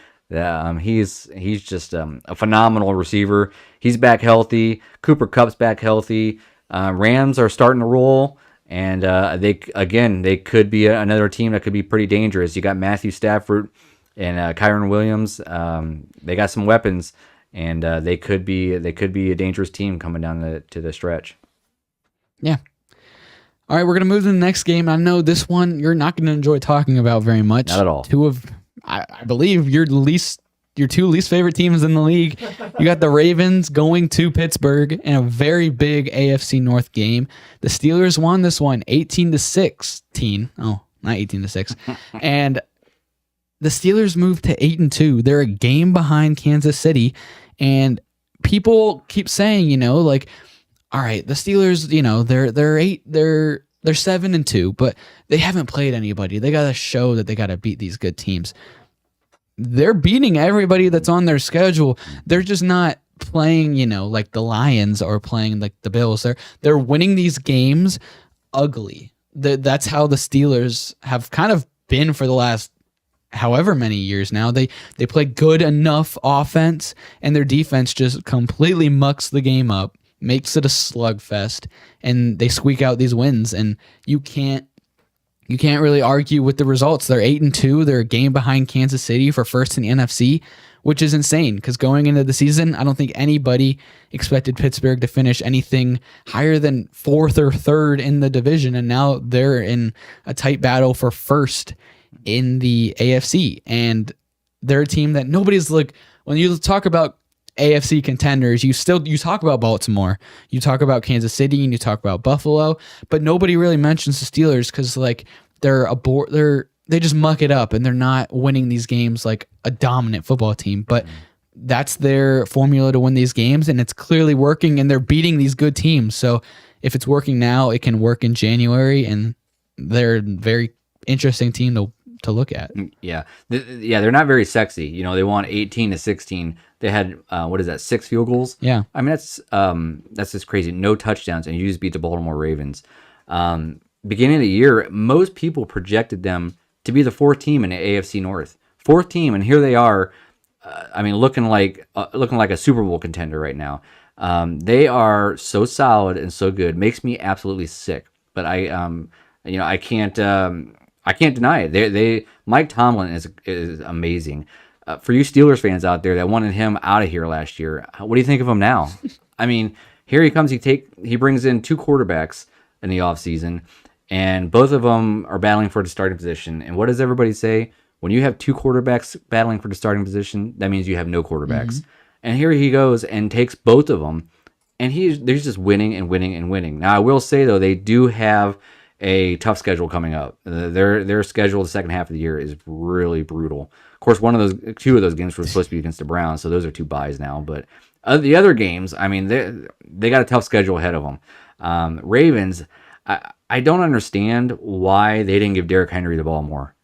Speaker 2: He's just a phenomenal receiver. He's back healthy. Cooper Kupp's back healthy. Rams are starting to roll. And they could be another team that could be pretty dangerous. You got Matthew Stafford and Kyron Williams. They got some weapons, and they could be a dangerous team coming down to the stretch.
Speaker 1: Yeah. All right, we're gonna move to the next game. I know this one you're not gonna enjoy talking about very much.
Speaker 2: Not at all.
Speaker 1: I believe your two least favorite teams in the league. You got the Ravens going to Pittsburgh in a very big AFC North game. The Steelers won this one 18-16. Oh, not 18-6. And the Steelers moved to 8-2. They're a game behind Kansas City, and people keep saying, all right, the Steelers, they're 7-2, but they haven't played anybody. They got to show that they got to beat these good teams. They're beating everybody that's on their schedule. They're just not playing, like the Lions or playing like the Bills. They're winning these games ugly. That's how the Steelers have kind of been for the last however many years now. They play good enough offense, and their defense just completely mucks the game up, makes it a slugfest, and they squeak out these wins. And you can't really argue with the results. They're 8-2. They're a game behind Kansas City for first in the NFC, which is insane because going into the season, I don't think anybody expected Pittsburgh to finish anything higher than 4th or 3rd in the division, and now they're in a tight battle for first in the AFC. And they're a team that nobody's when you talk about AFC contenders, you talk about Baltimore, you talk about Kansas City, and you talk about Buffalo, but nobody really mentions the Steelers because they just muck it up and they're not winning these games like a dominant football team. But that's their formula to win these games, and it's clearly working, and they're beating these good teams. So if it's working now, it can work in January, and they're a very interesting team to look at.
Speaker 2: Yeah, they're not very sexy. They won 18-16. They had 6 field goals?
Speaker 1: Yeah,
Speaker 2: I mean that's just crazy. No touchdowns, and you just beat the Baltimore Ravens. Beginning of the year, most people projected them to be the 4th team in the AFC North. 4th team, and here they are. Looking like a Super Bowl contender right now. They are so solid and so good. Makes me absolutely sick. But I can't deny it. Mike Tomlin is amazing. For you Steelers fans out there that wanted him out of here last year, what do you think of him now? Here he comes. He brings in 2 quarterbacks in the offseason, and both of them are battling for the starting position. And what does everybody say? When you have 2 quarterbacks battling for the starting position, that means you have no quarterbacks. Mm-hmm. And here he goes and takes both of them, and they're just winning and winning and winning. Now, I will say, though, they do have a tough schedule coming up. Their schedule the second half of the year is really brutal. Of course, 2 of those games were supposed to be against the Browns, so those are 2 byes now. But the other games, they got a tough schedule ahead of them. Ravens, I don't understand why they didn't give Derrick Henry the ball more.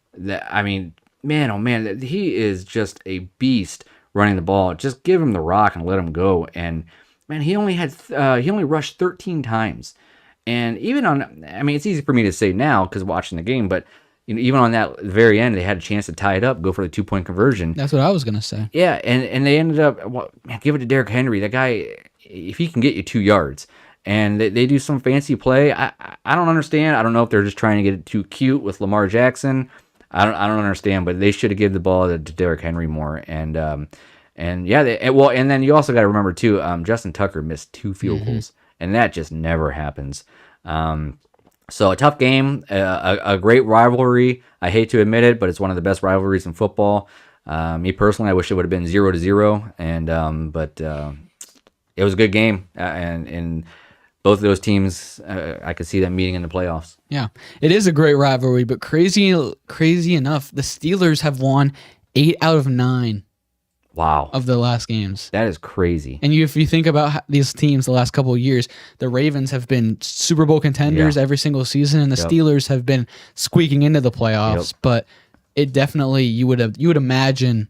Speaker 2: Man, oh man, he is just a beast running the ball. Just give him the rock and let him go. And man, he only rushed 13 times. And even it's easy for me to say now because watching the game, but even on that very end, they had a chance to tie it up, go for the 2-point conversion.
Speaker 1: That's what I was gonna say.
Speaker 2: Yeah, and they ended up give it to Derrick Henry. That guy, if he can get you 2 yards, and they do some fancy play. I don't understand. I don't know if they're just trying to get it too cute with Lamar Jackson. I don't understand, but they should have given the ball to Derrick Henry more. And yeah, and then you also got to remember too, Justin Tucker missed 2 field goals, and that just never happens. So a tough game, a great rivalry. I hate to admit it, but it's one of the best rivalries in football. Me personally, I wish it would have been 0-0, and but it was a good game, and both of those teams, I could see them meeting in the playoffs.
Speaker 1: Yeah, it is a great rivalry, but crazy enough, the Steelers have won 8 out of 9.
Speaker 2: Wow.
Speaker 1: Of the last games.
Speaker 2: That is crazy.
Speaker 1: And if you think about these teams the last couple of years, the Ravens have been Super Bowl contenders every single season, and the Steelers have been squeaking into the playoffs. But it definitely, you would imagine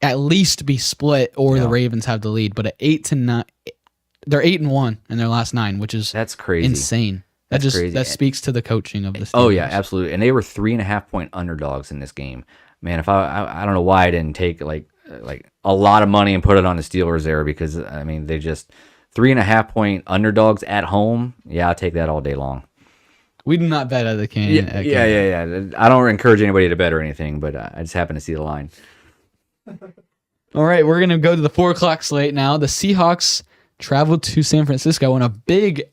Speaker 1: at least be split, or the Ravens have the lead. But at 8-9, they're 8-1 in their last 9, which is
Speaker 2: that's crazy,
Speaker 1: insane. That speaks to the coaching of the Steelers.
Speaker 2: Oh yeah, absolutely. And they were 3.5-point underdogs in this game. Man, if I don't know why I didn't take like a lot of money and put it on the Steelers there, because I mean they just 3.5-point underdogs at home. Yeah, I'll take that all day long.
Speaker 1: We do not bet at the K&A.
Speaker 2: Yeah. I don't encourage anybody to bet or anything, but I just happen to see the line.
Speaker 1: All right, we're gonna go to the 4:00 slate now. The Seahawks traveled to San Francisco in a big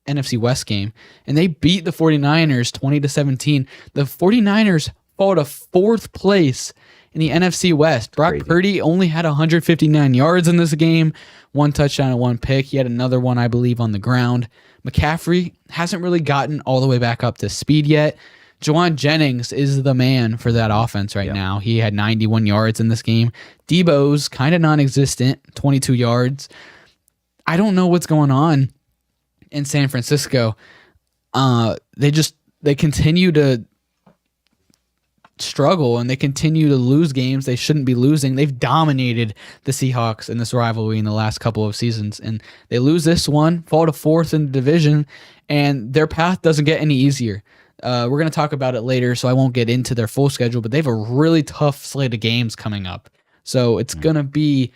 Speaker 1: NFC West game, and they beat the 49ers 20-17. The 49ers fall to 4th place in the NFC West. Brock Purdy only had 159 yards in this game, 1 touchdown and 1 pick. He had another one, I believe, on the ground. McCaffrey hasn't really gotten all the way back up to speed yet. Juwan Jennings is the man for that offense right now. He had 91 yards in this game. Debo's kind of non-existent, 22 yards. I don't know what's going on in San Francisco. They continue to struggle, and they continue to lose games they shouldn't be losing. They've dominated the Seahawks in this rivalry in the last couple of seasons, and they lose this one, fall to 4th in the division, and their path doesn't get any easier. We're going to talk about it later, so I won't get into their full schedule, but they have a really tough slate of games coming up. So it's going to be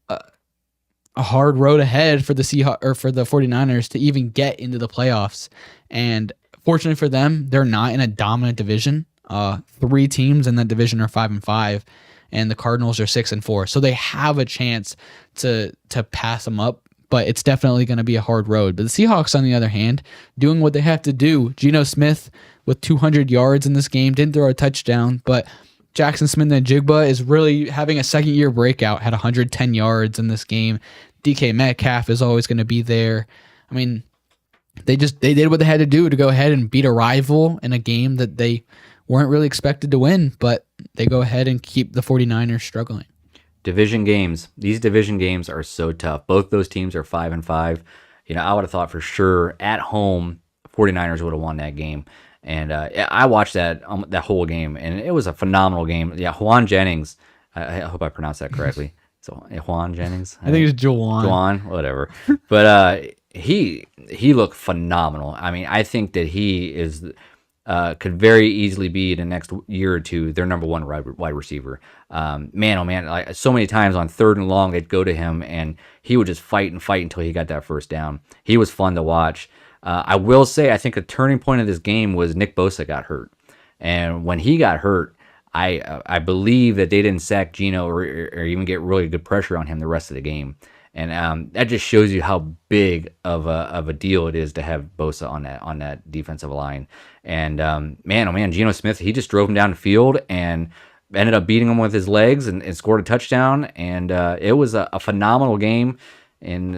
Speaker 1: a hard road ahead for the Seahawks or for the 49ers to even get into the playoffs. And fortunately for them, they're not in a dominant division. 3 teams in that division are 5-5, and the Cardinals are 6-4. So they have a chance to pass them up, but it's definitely going to be a hard road. But the Seahawks, on the other hand, doing what they have to do. Geno Smith with 200 yards in this game, didn't throw a touchdown, but Jackson Smith-Njigba is really having a second-year breakout, had 110 yards in this game. DK Metcalf is always going to be there. I mean, they did what they had to do to go ahead and beat a rival in a game that they weren't really expected to win, but they go ahead and keep the 49ers struggling.
Speaker 2: Division games. These division games are so tough. Both those teams are 5-5. I would have thought for sure at home, 49ers would have won that game. And I watched that whole game, and it was a phenomenal game. Yeah, Juwan Jennings. I hope I pronounced that correctly. So Juwan Jennings.
Speaker 1: I think it's Juwan.
Speaker 2: Juwan, whatever. But he looked phenomenal. I mean, I think that he is could very easily be the next year or two their number 1 wide receiver. Man, oh man, like so many times on 3rd and long they'd go to him, and he would just fight until he got that first down. He was fun to watch. I will say, I think a turning point of this game was Nick Bosa got hurt, and when he got hurt, I believe that they didn't sack Geno or even get really good pressure on him the rest of the game. And that just shows you how big of a deal it is to have Bosa on that defensive line. And man, oh man, Geno Smith, he just drove him down the field and ended up beating him with his legs and scored a touchdown. And it was a phenomenal game. And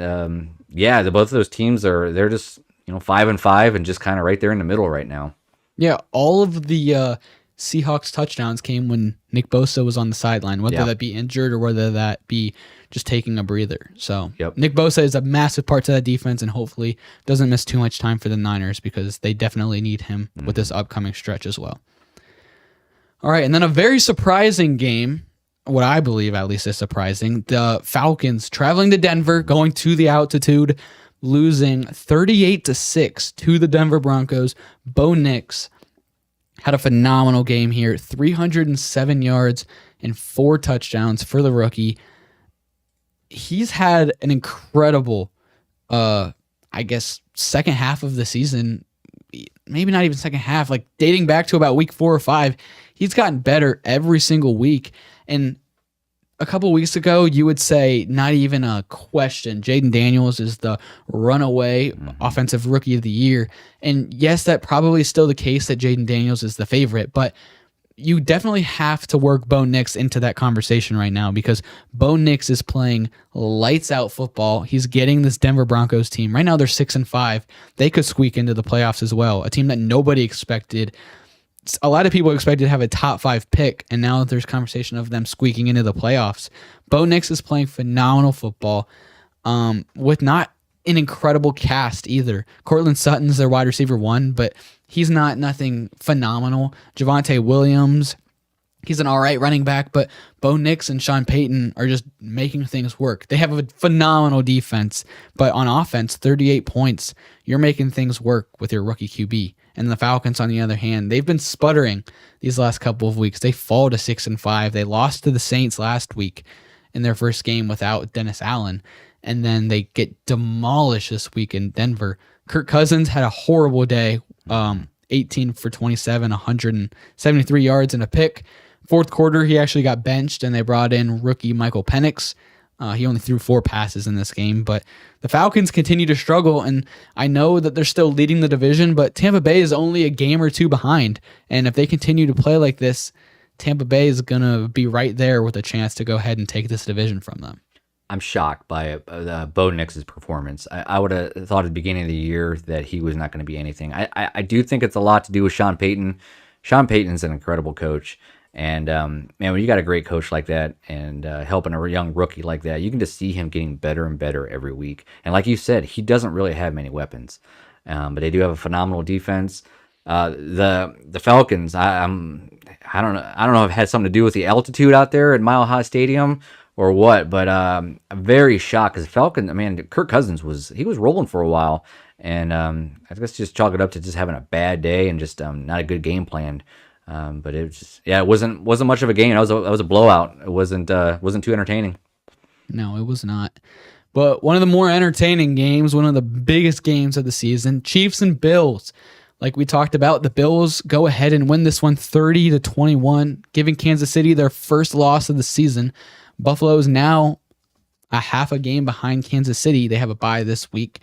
Speaker 2: both of those teams they're just 5-5 and just kind of right there in the middle right now.
Speaker 1: Yeah, all of the Seahawks touchdowns came when Nick Bosa was on the sideline, whether that be injured or whether that be just taking a breather. So Nick Bosa is a massive part to that defense, and hopefully doesn't miss too much time for the Niners, because they definitely need him with this upcoming stretch as well. All right, and then a very surprising game, what I believe at least is surprising, the Falcons traveling to Denver, going to the altitude, losing 38-6 to the Denver Broncos. Bo Nix had a phenomenal game here, 307 yards and 4 touchdowns for the rookie. He's had an incredible I guess, second half of the season, maybe not even second half, like dating back to about week 4 or 5, he's gotten better every single week. And a couple weeks ago, you would say not even a question, Jaden Daniels is the runaway offensive rookie of the year. And yes, that probably is still the case that Jaden Daniels is the favorite, but you definitely have to work Bo Nix into that conversation right now, because Bo Nix is playing lights out football. He's getting this Denver Broncos team. Right now they're 6-5. They could squeak into the playoffs as well. A team that nobody expected. A lot of people expected to have a top 5 pick, and now there's conversation of them squeaking into the playoffs. Bo Nix is playing phenomenal football with not an incredible cast either. Cortland Sutton's their wide receiver 1, but he's nothing phenomenal. Javonte Williams, he's an all right running back, but Bo Nix and Sean Payton are just making things work. They have a phenomenal defense, but on offense, 38 points. You're making things work with your rookie QB. And the Falcons, on the other hand, they've been sputtering these last couple of weeks. They fall to 6-5. They lost to the Saints last week in their first game without Dennis Allen. And then they get demolished this week in Denver. Kirk Cousins had a horrible day. 18 for 27, 173 yards and a pick. Fourth quarter, he actually got benched, and they brought in rookie Michael Penix. He only threw 4 passes in this game, but the Falcons continue to struggle, and I know that they're still leading the division, but Tampa Bay is only a game or 2 behind, and if they continue to play like this, Tampa Bay is going to be right there with a chance to go ahead and take this division from them.
Speaker 2: I'm shocked by Bo Nix's performance. I would have thought at the beginning of the year that he was not going to be anything. I do think it's a lot to do with Sean Payton. Sean Payton's an incredible coach. And, man, when you got a great coach like that and helping a young rookie like that, you can just see him getting better and better every week. And like you said, he doesn't really have many weapons, but they do have a phenomenal defense. The Falcons, I don't know if it had something to do with the altitude out there at Mile High Stadium or what, but I'm very shocked because Falcon, I mean, Kirk Cousins was rolling for a while, and I guess just chalk it up to just having a bad day and just not a good game plan. But it was just, it wasn't much of a game. It was a blowout. It wasn't too entertaining.
Speaker 1: No, it was not. But one of the more entertaining games, one of the biggest games of the season, Chiefs and Bills. Like we talked about, the Bills go ahead and win this one 30-21, giving Kansas City their first loss of the season. Buffalo is now a half a game behind Kansas City. They have a bye this week.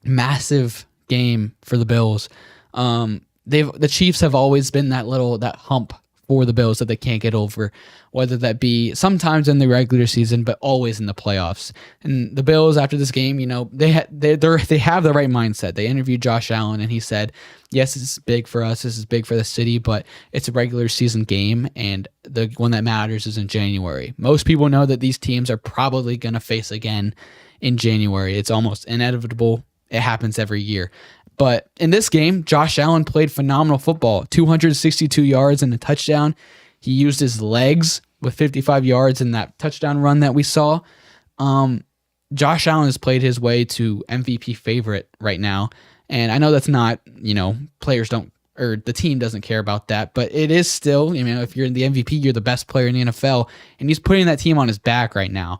Speaker 1: Massive game for the Bills. The Chiefs have always been that hump for the Bills that they can't get over, whether that be sometimes in the regular season, but always in the playoffs. And the Bills, after this game, they have the right mindset. They interviewed Josh Allen, and he said, "Yes, this is big for us. This is big for the city, but it's a regular season game, and the one that matters is in January." Most people know that these teams are probably going to face again in January. It's almost inevitable. It happens every year. But in this game, Josh Allen played phenomenal football, 262 yards and a touchdown. He used his legs with 55 yards in that touchdown run that we saw. Josh Allen has played his way to MVP favorite right now. And I know that's not, players don't, or the team doesn't care about that, but it is still, if you're in the MVP, you're the best player in the NFL, and he's putting that team on his back right now.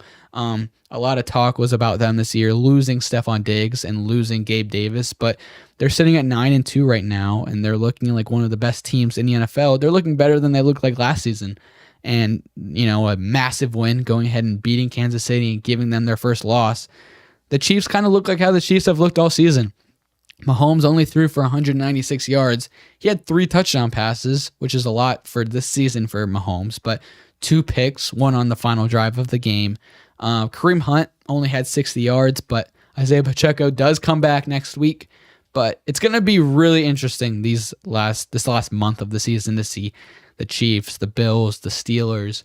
Speaker 1: A lot of talk was about them this year, losing Stephon Diggs and losing Gabe Davis, but they're sitting at 9-2 right now, and they're looking like one of the best teams in the NFL. They're looking better than they looked like last season. And, a massive win, going ahead and beating Kansas City and giving them their first loss. The Chiefs kind of look like how the Chiefs have looked all season. Mahomes only threw for 196 yards. He had 3 touchdown passes, which is a lot for this season for Mahomes, but 2 picks, one on the final drive of the game. Kareem Hunt only had 60 yards, but Isaiah Pacheco does come back next week. But it's going to be really interesting this last month of the season to see the Chiefs, the Bills, the Steelers,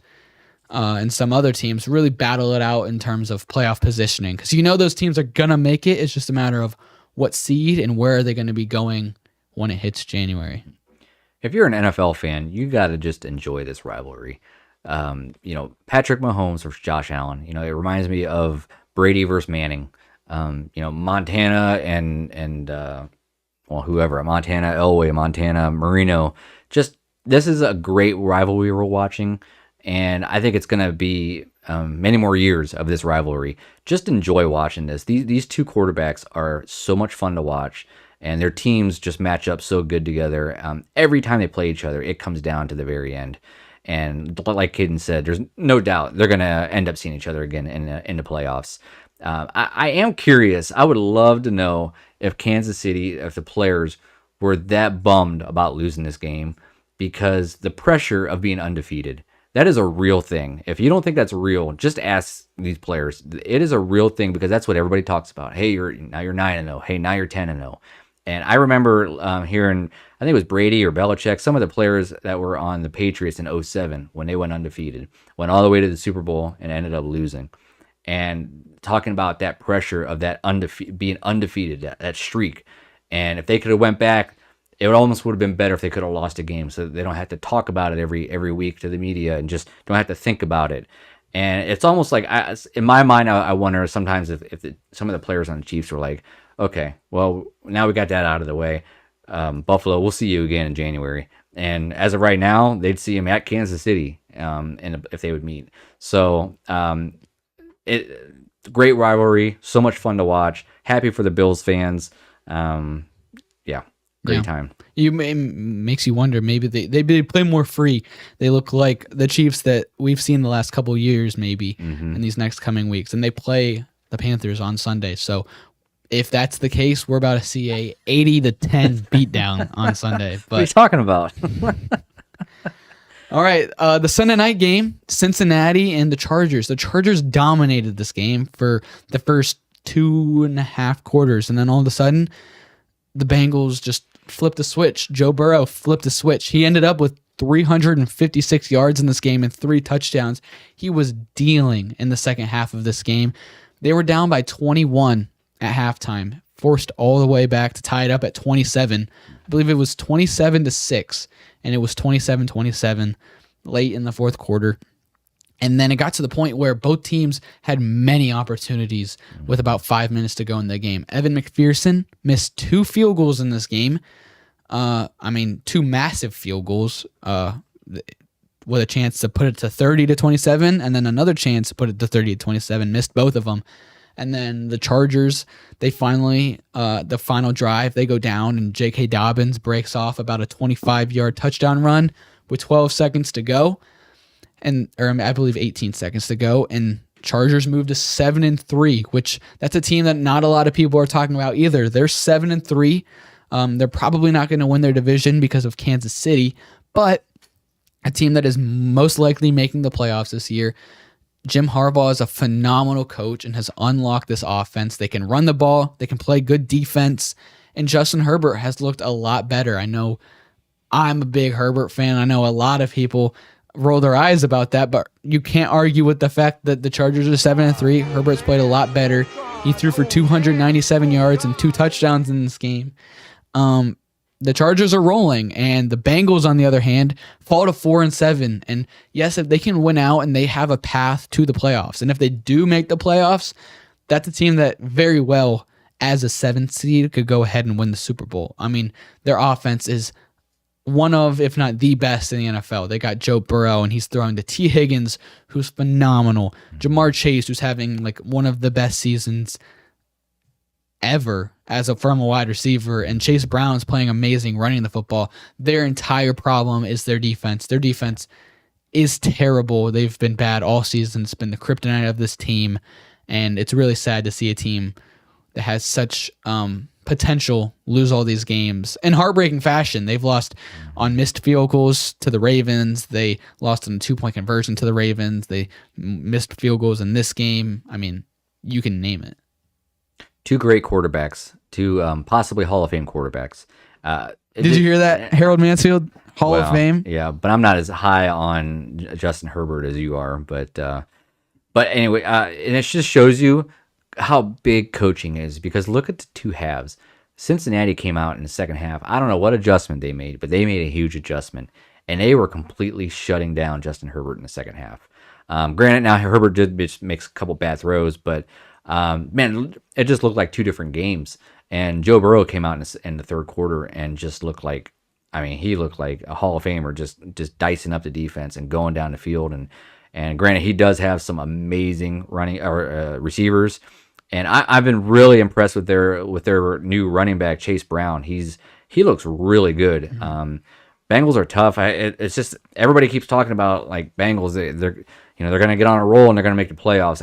Speaker 1: and some other teams really battle it out in terms of playoff positioning. Because those teams are going to make it. It's just a matter of what seed and where are they going to be going when it hits January.
Speaker 2: If you're an NFL fan, you got to just enjoy this rivalry. Patrick Mahomes versus Josh Allen. It reminds me of Brady versus Manning. Montana and whoever, Montana Elway, Montana Marino. Just this is a great rivalry we're watching. And I think it's going to be many more years of this rivalry. Just enjoy watching this. These two quarterbacks are so much fun to watch, and their teams just match up so good together. Every time they play each other, it comes down to the very end. And like Kadin said, there's no doubt they're going to end up seeing each other again in the playoffs. I am curious. I would love to know if Kansas City, if the players were that bummed about losing this game, because the pressure of being undefeated, that is a real thing. If you don't think that's real, just ask these players. It is a real thing because that's what everybody talks about. Hey, you're 9-0. Hey, now you're 10-0. And I remember hearing, I think it was Brady or Belichick, some of the players that were on the Patriots in 2007 when they went undefeated, went all the way to the Super Bowl and ended up losing. And talking about that pressure of that being undefeated, that streak. And if they could have went back, it almost would have been better if they could have lost a game, so they don't have to talk about it every week to the media and just don't have to think about it. And it's almost like, in my mind, I wonder sometimes if some of the players on the Chiefs were like, okay, well, now we got that out of the way. Buffalo, we'll see you again in January. And as of right now, they'd see him at Kansas City, and if they would meet. So great rivalry, so much fun to watch. Happy for the Bills fans. Great time.
Speaker 1: Makes you wonder, maybe they play more free. They look like the Chiefs that we've seen the last couple of years, maybe in these next coming weeks, and they play the Panthers on Sunday. So if that's the case, we're about to see a 80-10 beatdown on Sunday. But
Speaker 2: what are you talking about?
Speaker 1: all right, the Sunday night game, Cincinnati and the Chargers. The Chargers dominated this game for the first 2.5 quarters, and then all of a sudden, the Bengals just flipped a switch. Joe Burrow flipped a switch. He ended up with 356 yards in this game and 3 touchdowns. He was dealing in the second half of this game. They were down by 21 at halftime, forced all the way back to tie it up at 27. I believe it was 27-6, and it was 27-27 late in the fourth quarter. And then it got to the point where both teams had many opportunities with about 5 minutes to go in the game. Evan McPherson missed 2 field goals in this game. 2 massive field goals with a chance to put it to 30-27, and then another chance to put it to 30-27. Missed both of them. And then the Chargers, they finally, the final drive, they go down, and J.K. Dobbins breaks off about a 25-yard touchdown run with 12 seconds to go. I believe 18 seconds to go, and Chargers moved to 7-3, which that's a team that not a lot of people are talking about either. They're 7-3. They're probably not going to win their division because of Kansas City, but a team that is most likely making the playoffs this year. Jim Harbaugh is a phenomenal coach and has unlocked this offense. They can run the ball, they can play good defense, and Justin Herbert has looked a lot better. I know I'm a big Herbert fan. I know a lot of people roll their eyes about that, but you can't argue with the fact that the Chargers are 7-3. Herbert's played a lot better. He threw for 297 yards and 2 touchdowns in this game. The Chargers are rolling, and the Bengals, on the other hand, fall to 4-7. And yes, if they can win out and they have a path to the playoffs, and if they do make the playoffs, that's a team that very well, as a 7th seed, could go ahead and win the Super Bowl. I mean, their offense is one of, if not the best in the NFL. They got Joe Burrow, and he's throwing to T. Higgins, who's phenomenal. Jamar Chase, who's having like one of the best seasons ever from a wide receiver, and Chase Brown's playing amazing running the football. Their entire problem is their defense. Their defense is terrible. They've been bad all season. It's been the kryptonite of this team, and it's really sad to see a team that has such potential lose all these games in heartbreaking fashion. They've lost on missed field goals to the Ravens. They lost on a 2-point conversion to the Ravens. They missed field goals in this game. I mean, you can name it.
Speaker 2: 2 great quarterbacks, 2 possibly Hall of Fame quarterbacks.
Speaker 1: Did you hear that? Harold Mansfield, Hall of Fame?
Speaker 2: Yeah, but I'm not as high on Justin Herbert as you are. But anyway, and it just shows you how big coaching is, because look at the 2 halves. Cincinnati came out in the second half. I don't know what adjustment they made, but they made a huge adjustment, and they were completely shutting down Justin Herbert in the second half. Granted, now Herbert did make a couple bad throws, but man, it just looked like 2 different games. And Joe Burrow came out in the third quarter and just looked like I mean, he looked like a Hall of Famer, just dicing up the defense and going down the field. And granted, he does have some amazing running or receivers, and I've been really impressed with their new running back Chase Brown. He looks really good.
Speaker 1: Mm-hmm.
Speaker 2: Bengals are tough. It's just everybody keeps talking about like Bengals. They're going to get on a roll and they're going to make the playoffs.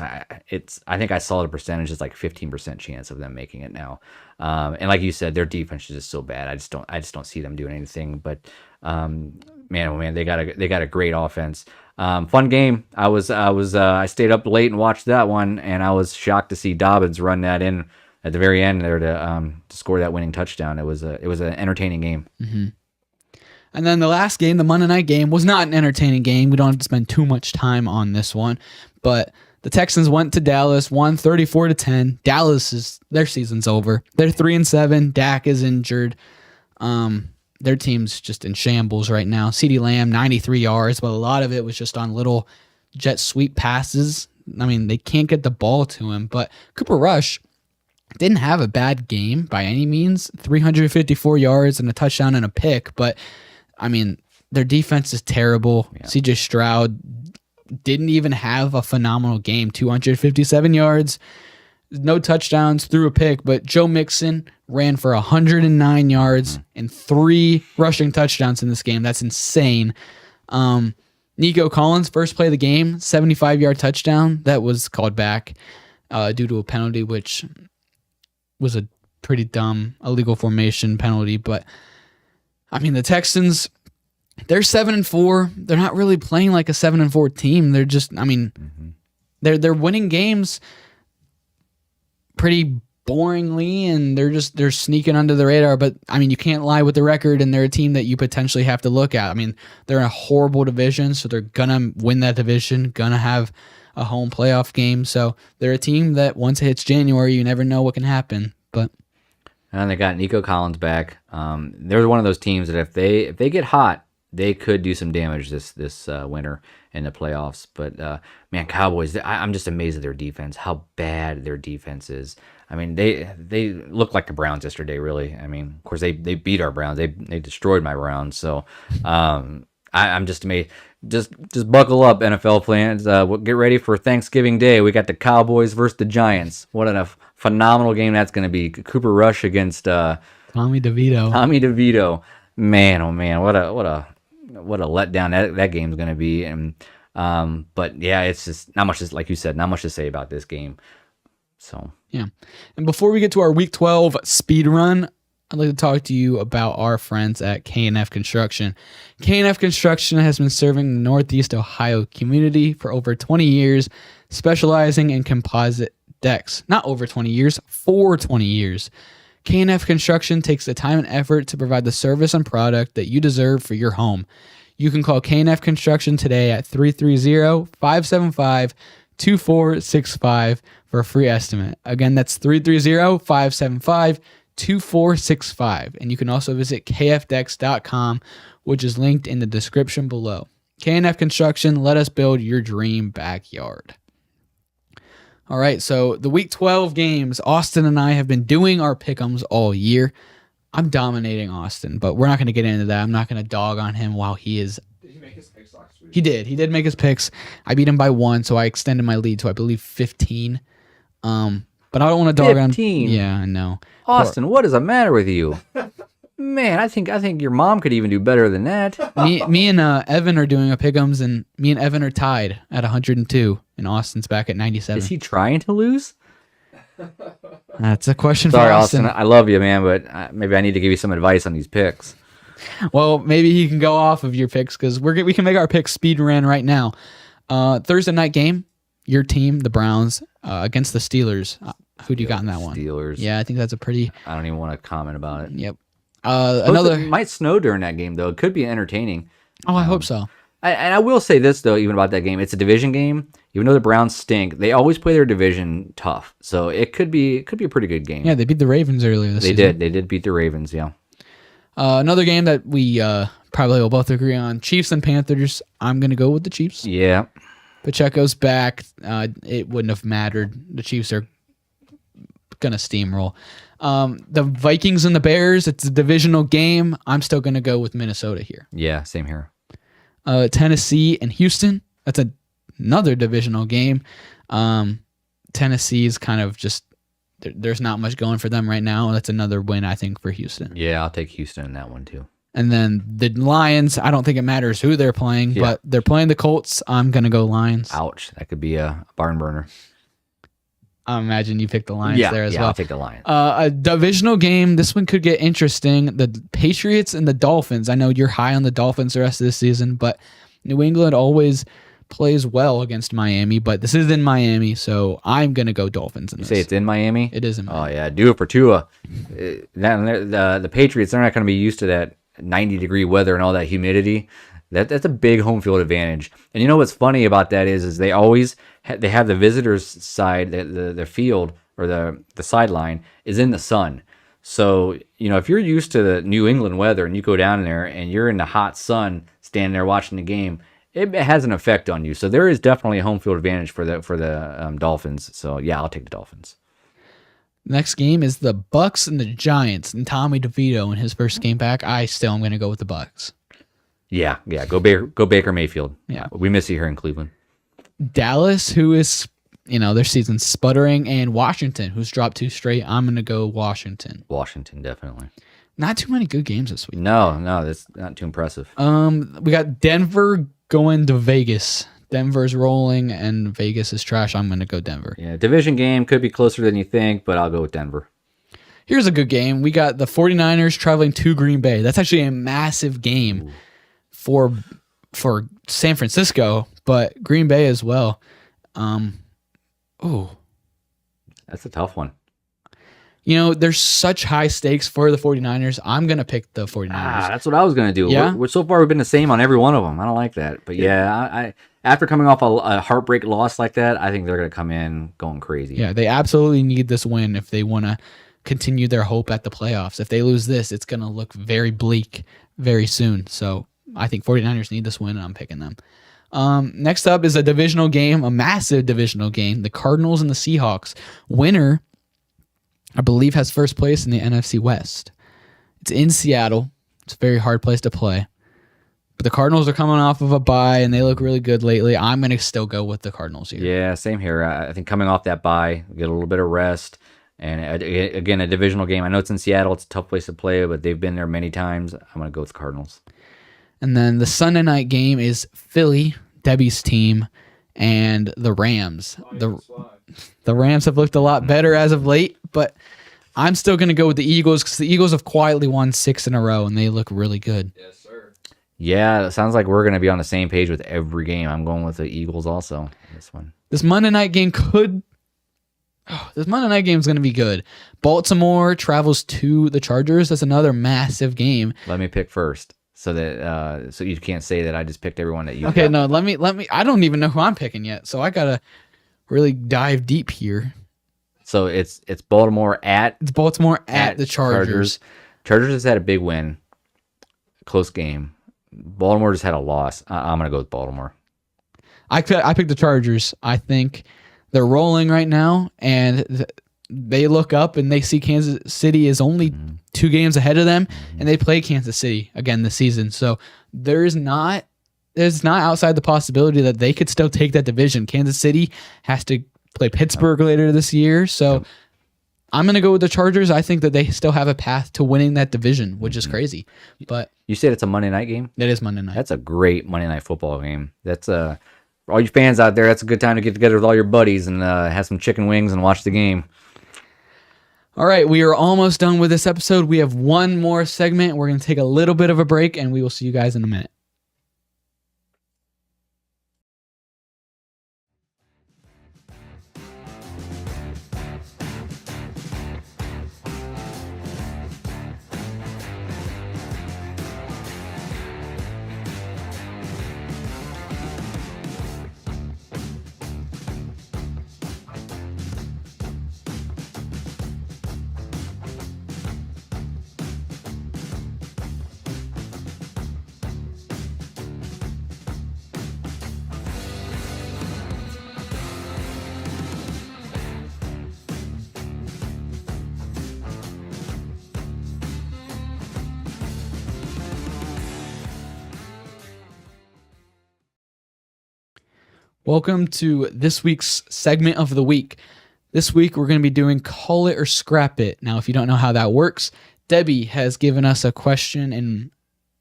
Speaker 2: I think I saw the percentage is like 15% chance of them making it now. And like you said, their defense is just so bad. I just don't see them doing anything. But man, oh man, they got a great offense. Fun game. I stayed up late and watched that one, and I was shocked to see Dobbins run that in at the very end there to score that winning touchdown. It was an entertaining game.
Speaker 1: Mm-hmm. And then the last game, the Monday night game, was not an entertaining game. We don't have to spend too much time on this one, but the Texans went to Dallas, won 34-10. Dallas their season's over. They're 3-7. Dak is injured. Their team's just in shambles right now. CeeDee Lamb, 93 yards, but a lot of it was just on little jet sweep passes. I mean, they can't get the ball to him, but Cooper Rush didn't have a bad game by any means. 354 yards and a touchdown and a pick, but I mean, their defense is terrible. Yeah. CJ Stroud didn't even have a phenomenal game. 257 yards, no touchdowns, threw a pick, but Joe Mixon ran for 109 yards and 3 rushing touchdowns in this game. That's insane. Nico Collins, first play of the game, 75-yard touchdown. That was called back due to a penalty, which was a pretty dumb illegal formation penalty, but I mean, the Texans, they're 7-4. They're not really playing like a 7-4 team. They're just, I mean, they're winning games pretty boringly, and they're sneaking under the radar. But I mean, you can't lie with the record, and they're a team that you potentially have to look at. I mean, they're in a horrible division, so they're gonna win that division, gonna have a home playoff game. So they're a team that once it hits January, you never know what can happen. But
Speaker 2: and they got Nico Collins back. They're one of those teams that if they get hot, they could do some damage this winter in the playoffs. But man, Cowboys, I'm just amazed at their defense. How bad their defense is. I mean, they look like the Browns yesterday. Really. I mean, of course they beat our Browns. They destroyed my Browns. So I'm just amazed. Just buckle up, NFL fans. Get ready for Thanksgiving Day. We got the Cowboys versus the Giants. What a phenomenal game that's going to be. Cooper Rush against
Speaker 1: Tommy DeVito. Man, oh man, what a letdown that game's going to be. And but yeah, it's just not much. Like you said, not much to say about this game. So yeah. And before we get to our Week 12 speed run, I'd like to talk to you about our friends at K&F Construction. K&F Construction has been serving the Northeast Ohio community for over 20 years, specializing in composite decks. Not over 20 years, for 20 years. K&F Construction takes the time and effort to provide the service and product that you deserve for your home. You can call K&F Construction today at 330-575-2465 for a free estimate. Again, that's 330-575-2465. And you can also visit kfdex.com, which is linked in the description below. K&F Construction, let us build your dream backyard. All right, so the Week 12 games, Austin and I have been doing our pick'ems all year. I'm dominating Austin, but we're not going to get into that. I'm not going to dog on him while he is...
Speaker 3: Did he make his picks last week?
Speaker 1: He did make his picks. I beat him by 1, so I extended my lead to, I believe, 15. But I don't want to dog on...
Speaker 2: 15?
Speaker 1: Yeah, I know.
Speaker 2: Austin, what is the matter with you? Man, I think your mom could even do better than that.
Speaker 1: Me and Evan are doing a pick'ems, and me and Evan are tied at 102, and Austin's back at 97.
Speaker 2: Is he trying to lose?
Speaker 1: That's a question
Speaker 2: Sorry,
Speaker 1: for Austin.
Speaker 2: I love you, man, but maybe I need to give you some advice on these picks.
Speaker 1: Well, maybe he can go off of your picks, because we can make our picks speed run right now. Thursday night game, your team, the Browns, against the Steelers. Who do you got in that one?
Speaker 2: Steelers.
Speaker 1: Yeah, I think that's a pretty...
Speaker 2: I don't even want to comment about it.
Speaker 1: Yep.
Speaker 2: It might snow during that game, though. It could be entertaining.
Speaker 1: Oh, I hope so.
Speaker 2: And I will say this, though, even about that game. It's a division game. Even though the Browns stink, they always play their division tough. So it could be a pretty good game.
Speaker 1: Yeah, they beat the Ravens earlier this season.
Speaker 2: They did. They did beat the Ravens, yeah.
Speaker 1: Another game that we probably will both agree on, Chiefs and Panthers. I'm going to go with the Chiefs.
Speaker 2: Yeah.
Speaker 1: Pacheco's back. It wouldn't have mattered. The Chiefs are going to steamroll. The Vikings and the Bears, it's a divisional game. I'm still going to go with Minnesota here.
Speaker 2: Yeah, same here.
Speaker 1: Tennessee and Houston, that's another divisional game. Tennessee is kind of just, there's not much going for them right now. That's another win, I think, for Houston.
Speaker 2: Yeah, I'll take Houston in that one too.
Speaker 1: And then the Lions, I don't think it matters who they're playing, but they're playing the Colts. I'm going to go Lions.
Speaker 2: Ouch. That could be a barn burner.
Speaker 1: I imagine you picked the Lions there as well.
Speaker 2: I'll take the Lions.
Speaker 1: A divisional game. This one could get interesting. The Patriots and the Dolphins. I know you're high on the Dolphins the rest of the season, but New England always plays well against Miami, but this is in Miami, so I'm going to go Dolphins in this.
Speaker 2: You say it's in Miami?
Speaker 1: It is in Miami.
Speaker 2: Oh, yeah. Do it for Tua. The Patriots, they're not going to be used to that 90-degree weather and all that humidity. That's a big home field advantage. And you know what's funny about that is they always they have the visitors' side, the field or the sideline is in the sun. So, if you're used to the New England weather and you go down there and you're in the hot sun standing there watching the game, it has an effect on you. So there is definitely a home field advantage for the Dolphins. So, yeah, I'll take the Dolphins.
Speaker 1: Next game is the Bucks and the Giants, and Tommy DeVito in his first game back. I'm going to go with the Bucks.
Speaker 2: Yeah, go Baker Mayfield.
Speaker 1: Yeah,
Speaker 2: we miss you here in Cleveland.
Speaker 1: Dallas, who is their season's sputtering, and Washington, who's dropped 2 straight. I'm going to go Washington.
Speaker 2: Washington, definitely.
Speaker 1: Not too many good games this week.
Speaker 2: No, that's not too impressive.
Speaker 1: We got Denver going to Vegas. Denver's rolling and Vegas is trash. I'm going to go Denver.
Speaker 2: Yeah, division game could be closer than you think, but I'll go with Denver.
Speaker 1: Here's a good game. We got the 49ers traveling to Green Bay. That's actually a massive game for San Francisco, but Green Bay as well.
Speaker 2: That's a tough one.
Speaker 1: There's such high stakes for the 49ers. I'm going to pick the 49ers.
Speaker 2: That's what I was going to do.
Speaker 1: Yeah?
Speaker 2: So far, we've been the same on every one of them. I don't like that. But I after coming off a heartbreak loss like that, I think they're going to come in going crazy.
Speaker 1: Yeah, they absolutely need this win if they want to continue their hope at the playoffs. If they lose this, it's going to look very bleak very soon. So I think 49ers need this win, and I'm picking them. Next up is a divisional game, a massive divisional game. The Cardinals and the Seahawks. Winner, I believe, has first place in the NFC West. It's in Seattle. It's a very hard place to play. But the Cardinals are coming off of a bye, and they look really good lately. I'm going to still go with the Cardinals here.
Speaker 2: Yeah, same here. I think coming off that bye, get a little bit of rest. And again, a divisional game. I know it's in Seattle. It's a tough place to play, but they've been there many times. I'm going to go with the Cardinals.
Speaker 1: And then the Sunday night game is Philly, Debbie's team, and the Rams. The Rams have looked a lot better as of late, but I'm still going to go with the Eagles because the Eagles have quietly won 6 in a row, and they look really good.
Speaker 3: Yes, sir.
Speaker 2: Yeah, it sounds like we're going to be on the same page with every game. I'm going with the Eagles also. This one.
Speaker 1: This Monday night game This Monday night game is going to be good. Baltimore travels to the Chargers. That's another massive game.
Speaker 2: Let me pick first, so that so you can't say that I just picked everyone that you.
Speaker 1: Okay,
Speaker 2: got.
Speaker 1: no, let me. I don't even know who I'm picking yet, so I gotta really dive deep here.
Speaker 2: So it's Baltimore at
Speaker 1: the Chargers.
Speaker 2: Chargers has had a big win, close game. Baltimore just had a loss. I'm gonna go with Baltimore.
Speaker 1: I picked the Chargers. I think they're rolling right now, and they look up and they see Kansas City is only 2 games ahead of them, and they play Kansas City again this season. So there's not outside the possibility that they could still take that division. Kansas City has to play Pittsburgh later this year, so I'm going to go with the Chargers. I think that they still have a path to winning that division, which is crazy. But
Speaker 2: you said it's a Monday night game?
Speaker 1: It is Monday night.
Speaker 2: That's a great Monday night football game. That's for all you fans out there, that's a good time to get together with all your buddies and have some chicken wings and watch the game.
Speaker 1: All right, we are almost done with this episode. We have one more segment. We're going to take a little bit of a break, and we will see you guys in a minute. Welcome to this week's segment of the week. This week, we're going to be doing Call It or Scrap It. Now, if you don't know how that works, Debbie has given us a question, and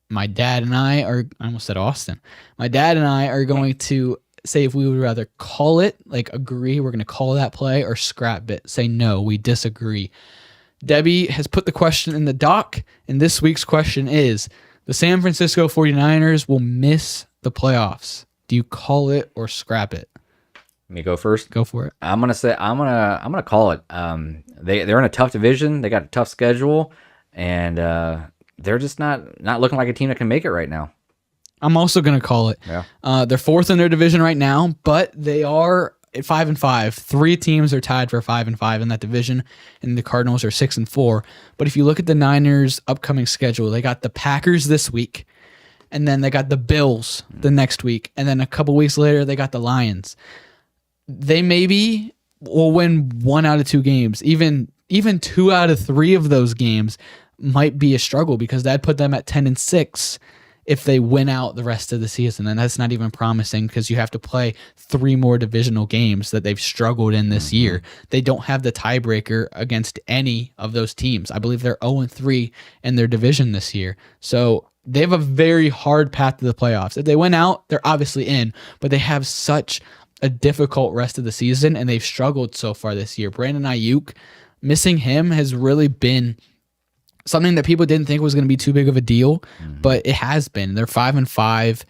Speaker 1: my dad and I almost said Austin. My dad and I are going to say if we would rather call it, like agree, we're going to call that play, or scrap it, say no, we disagree. Debbie has put the question in the doc, and this week's question is, the San Francisco 49ers will miss the playoffs. Do you call it or scrap it?
Speaker 2: Let me go first.
Speaker 1: Go for it.
Speaker 2: I'm gonna call it. They're in a tough division. They got a tough schedule, and they're just not looking like a team that can make it right now.
Speaker 1: I'm also gonna call it.
Speaker 2: Yeah.
Speaker 1: They're fourth in their division right now, but they are at 5-5. 3 teams are tied for 5-5 in that division, and the Cardinals are 6-4. But if you look at the Niners' upcoming schedule, they got the Packers this week, and then they got the Bills the next week, and then a couple weeks later they got the Lions. They maybe will win 1 out of 2 games. Even 2 out of 3 of those games might be a struggle, because that'd put them at 10-6 if they win out the rest of the season. And that's not even promising, because you have to play 3 more divisional games that they've struggled in this year. They don't have the tiebreaker against any of those teams. I believe they're 0-3 in their division this year. So they have a very hard path to the playoffs. If they win out, they're obviously in, but they have such a difficult rest of the season, and they've struggled so far this year. Brandon Ayuk, missing him has really been something that people didn't think was going to be too big of a deal, but it has been. They're 5-5.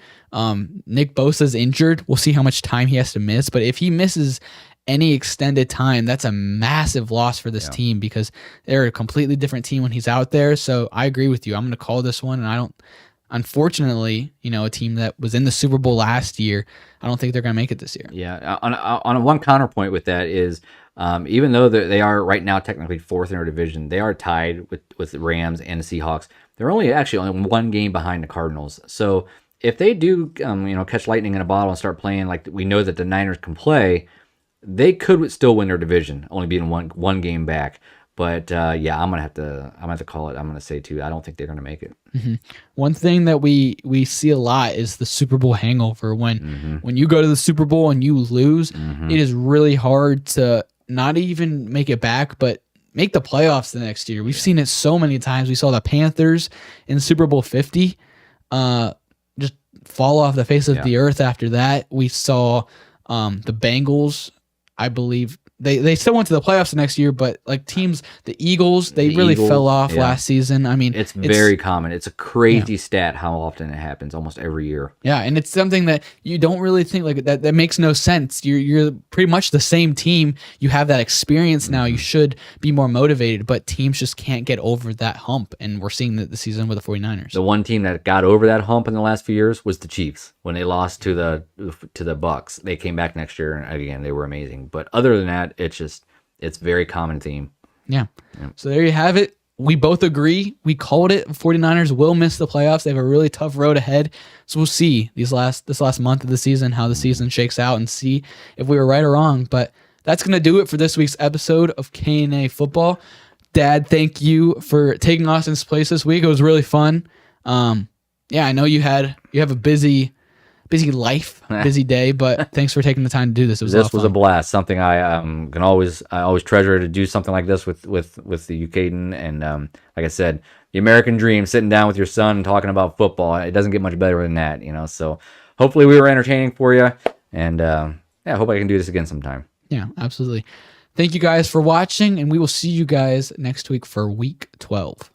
Speaker 1: Nick Bosa's injured. We'll see how much time he has to miss, but if he misses any extended time, that's a massive loss for this team, because they're a completely different team when he's out there. So I agree with you. I'm going to call this one, and unfortunately, a team that was in the Super Bowl last year, I don't think they're going to make it this year.
Speaker 2: Yeah. On a one counterpoint with that is, even though they are right now technically 4th in their division, they are tied with the Rams and the Seahawks. They're only 1 game behind the Cardinals. So if they do, catch lightning in a bottle and start playing like we know that the Niners can play, they could still win their division, only being one game back. But I'm gonna have to call it. I'm gonna say 2. I don't think they're gonna make it.
Speaker 1: Mm-hmm. One thing that we see a lot is the Super Bowl hangover. When you go to the Super Bowl and you lose, it is really hard to not even make it back, but make the playoffs the next year. We've seen it so many times. We saw the Panthers in Super Bowl 50 just fall off the face of the earth after that. We saw the Bengals, I believe. They still went to the playoffs the next year, but like teams, the Eagles, they really fell off last season. I mean,
Speaker 2: it's very common. It's a crazy stat how often it happens, almost every year.
Speaker 1: Yeah, and it's something that you don't really think like that. That makes no sense. You're pretty much the same team. You have that experience now. You should be more motivated, but teams just can't get over that hump, and we're seeing that this season with the 49ers.
Speaker 2: The one team that got over that hump in the last few years was the Chiefs. When they lost to the Bucks, they came back next year, and again, they were amazing. But other than that, it's very common theme.
Speaker 1: Yeah. So there you have it. We both agree. We called it. 49ers will miss the playoffs. They have a really tough road ahead. So we'll see this last month of the season, how the season shakes out, and see if we were right or wrong. But that's going to do it for this week's episode of K&A Football. Dad, thank you for taking Austin's place this week. It was really fun. I know you have a busy life, busy day, but thanks for taking the time to do this.
Speaker 2: This was a blast. Something I always treasure to do something like this with the Kadin, and like I said, the American dream, sitting down with your son and talking about football. It doesn't get much better than that, So hopefully we were entertaining for you, and I hope I can do this again sometime.
Speaker 1: Yeah, absolutely. Thank you guys for watching, and we will see you guys next week for week 12.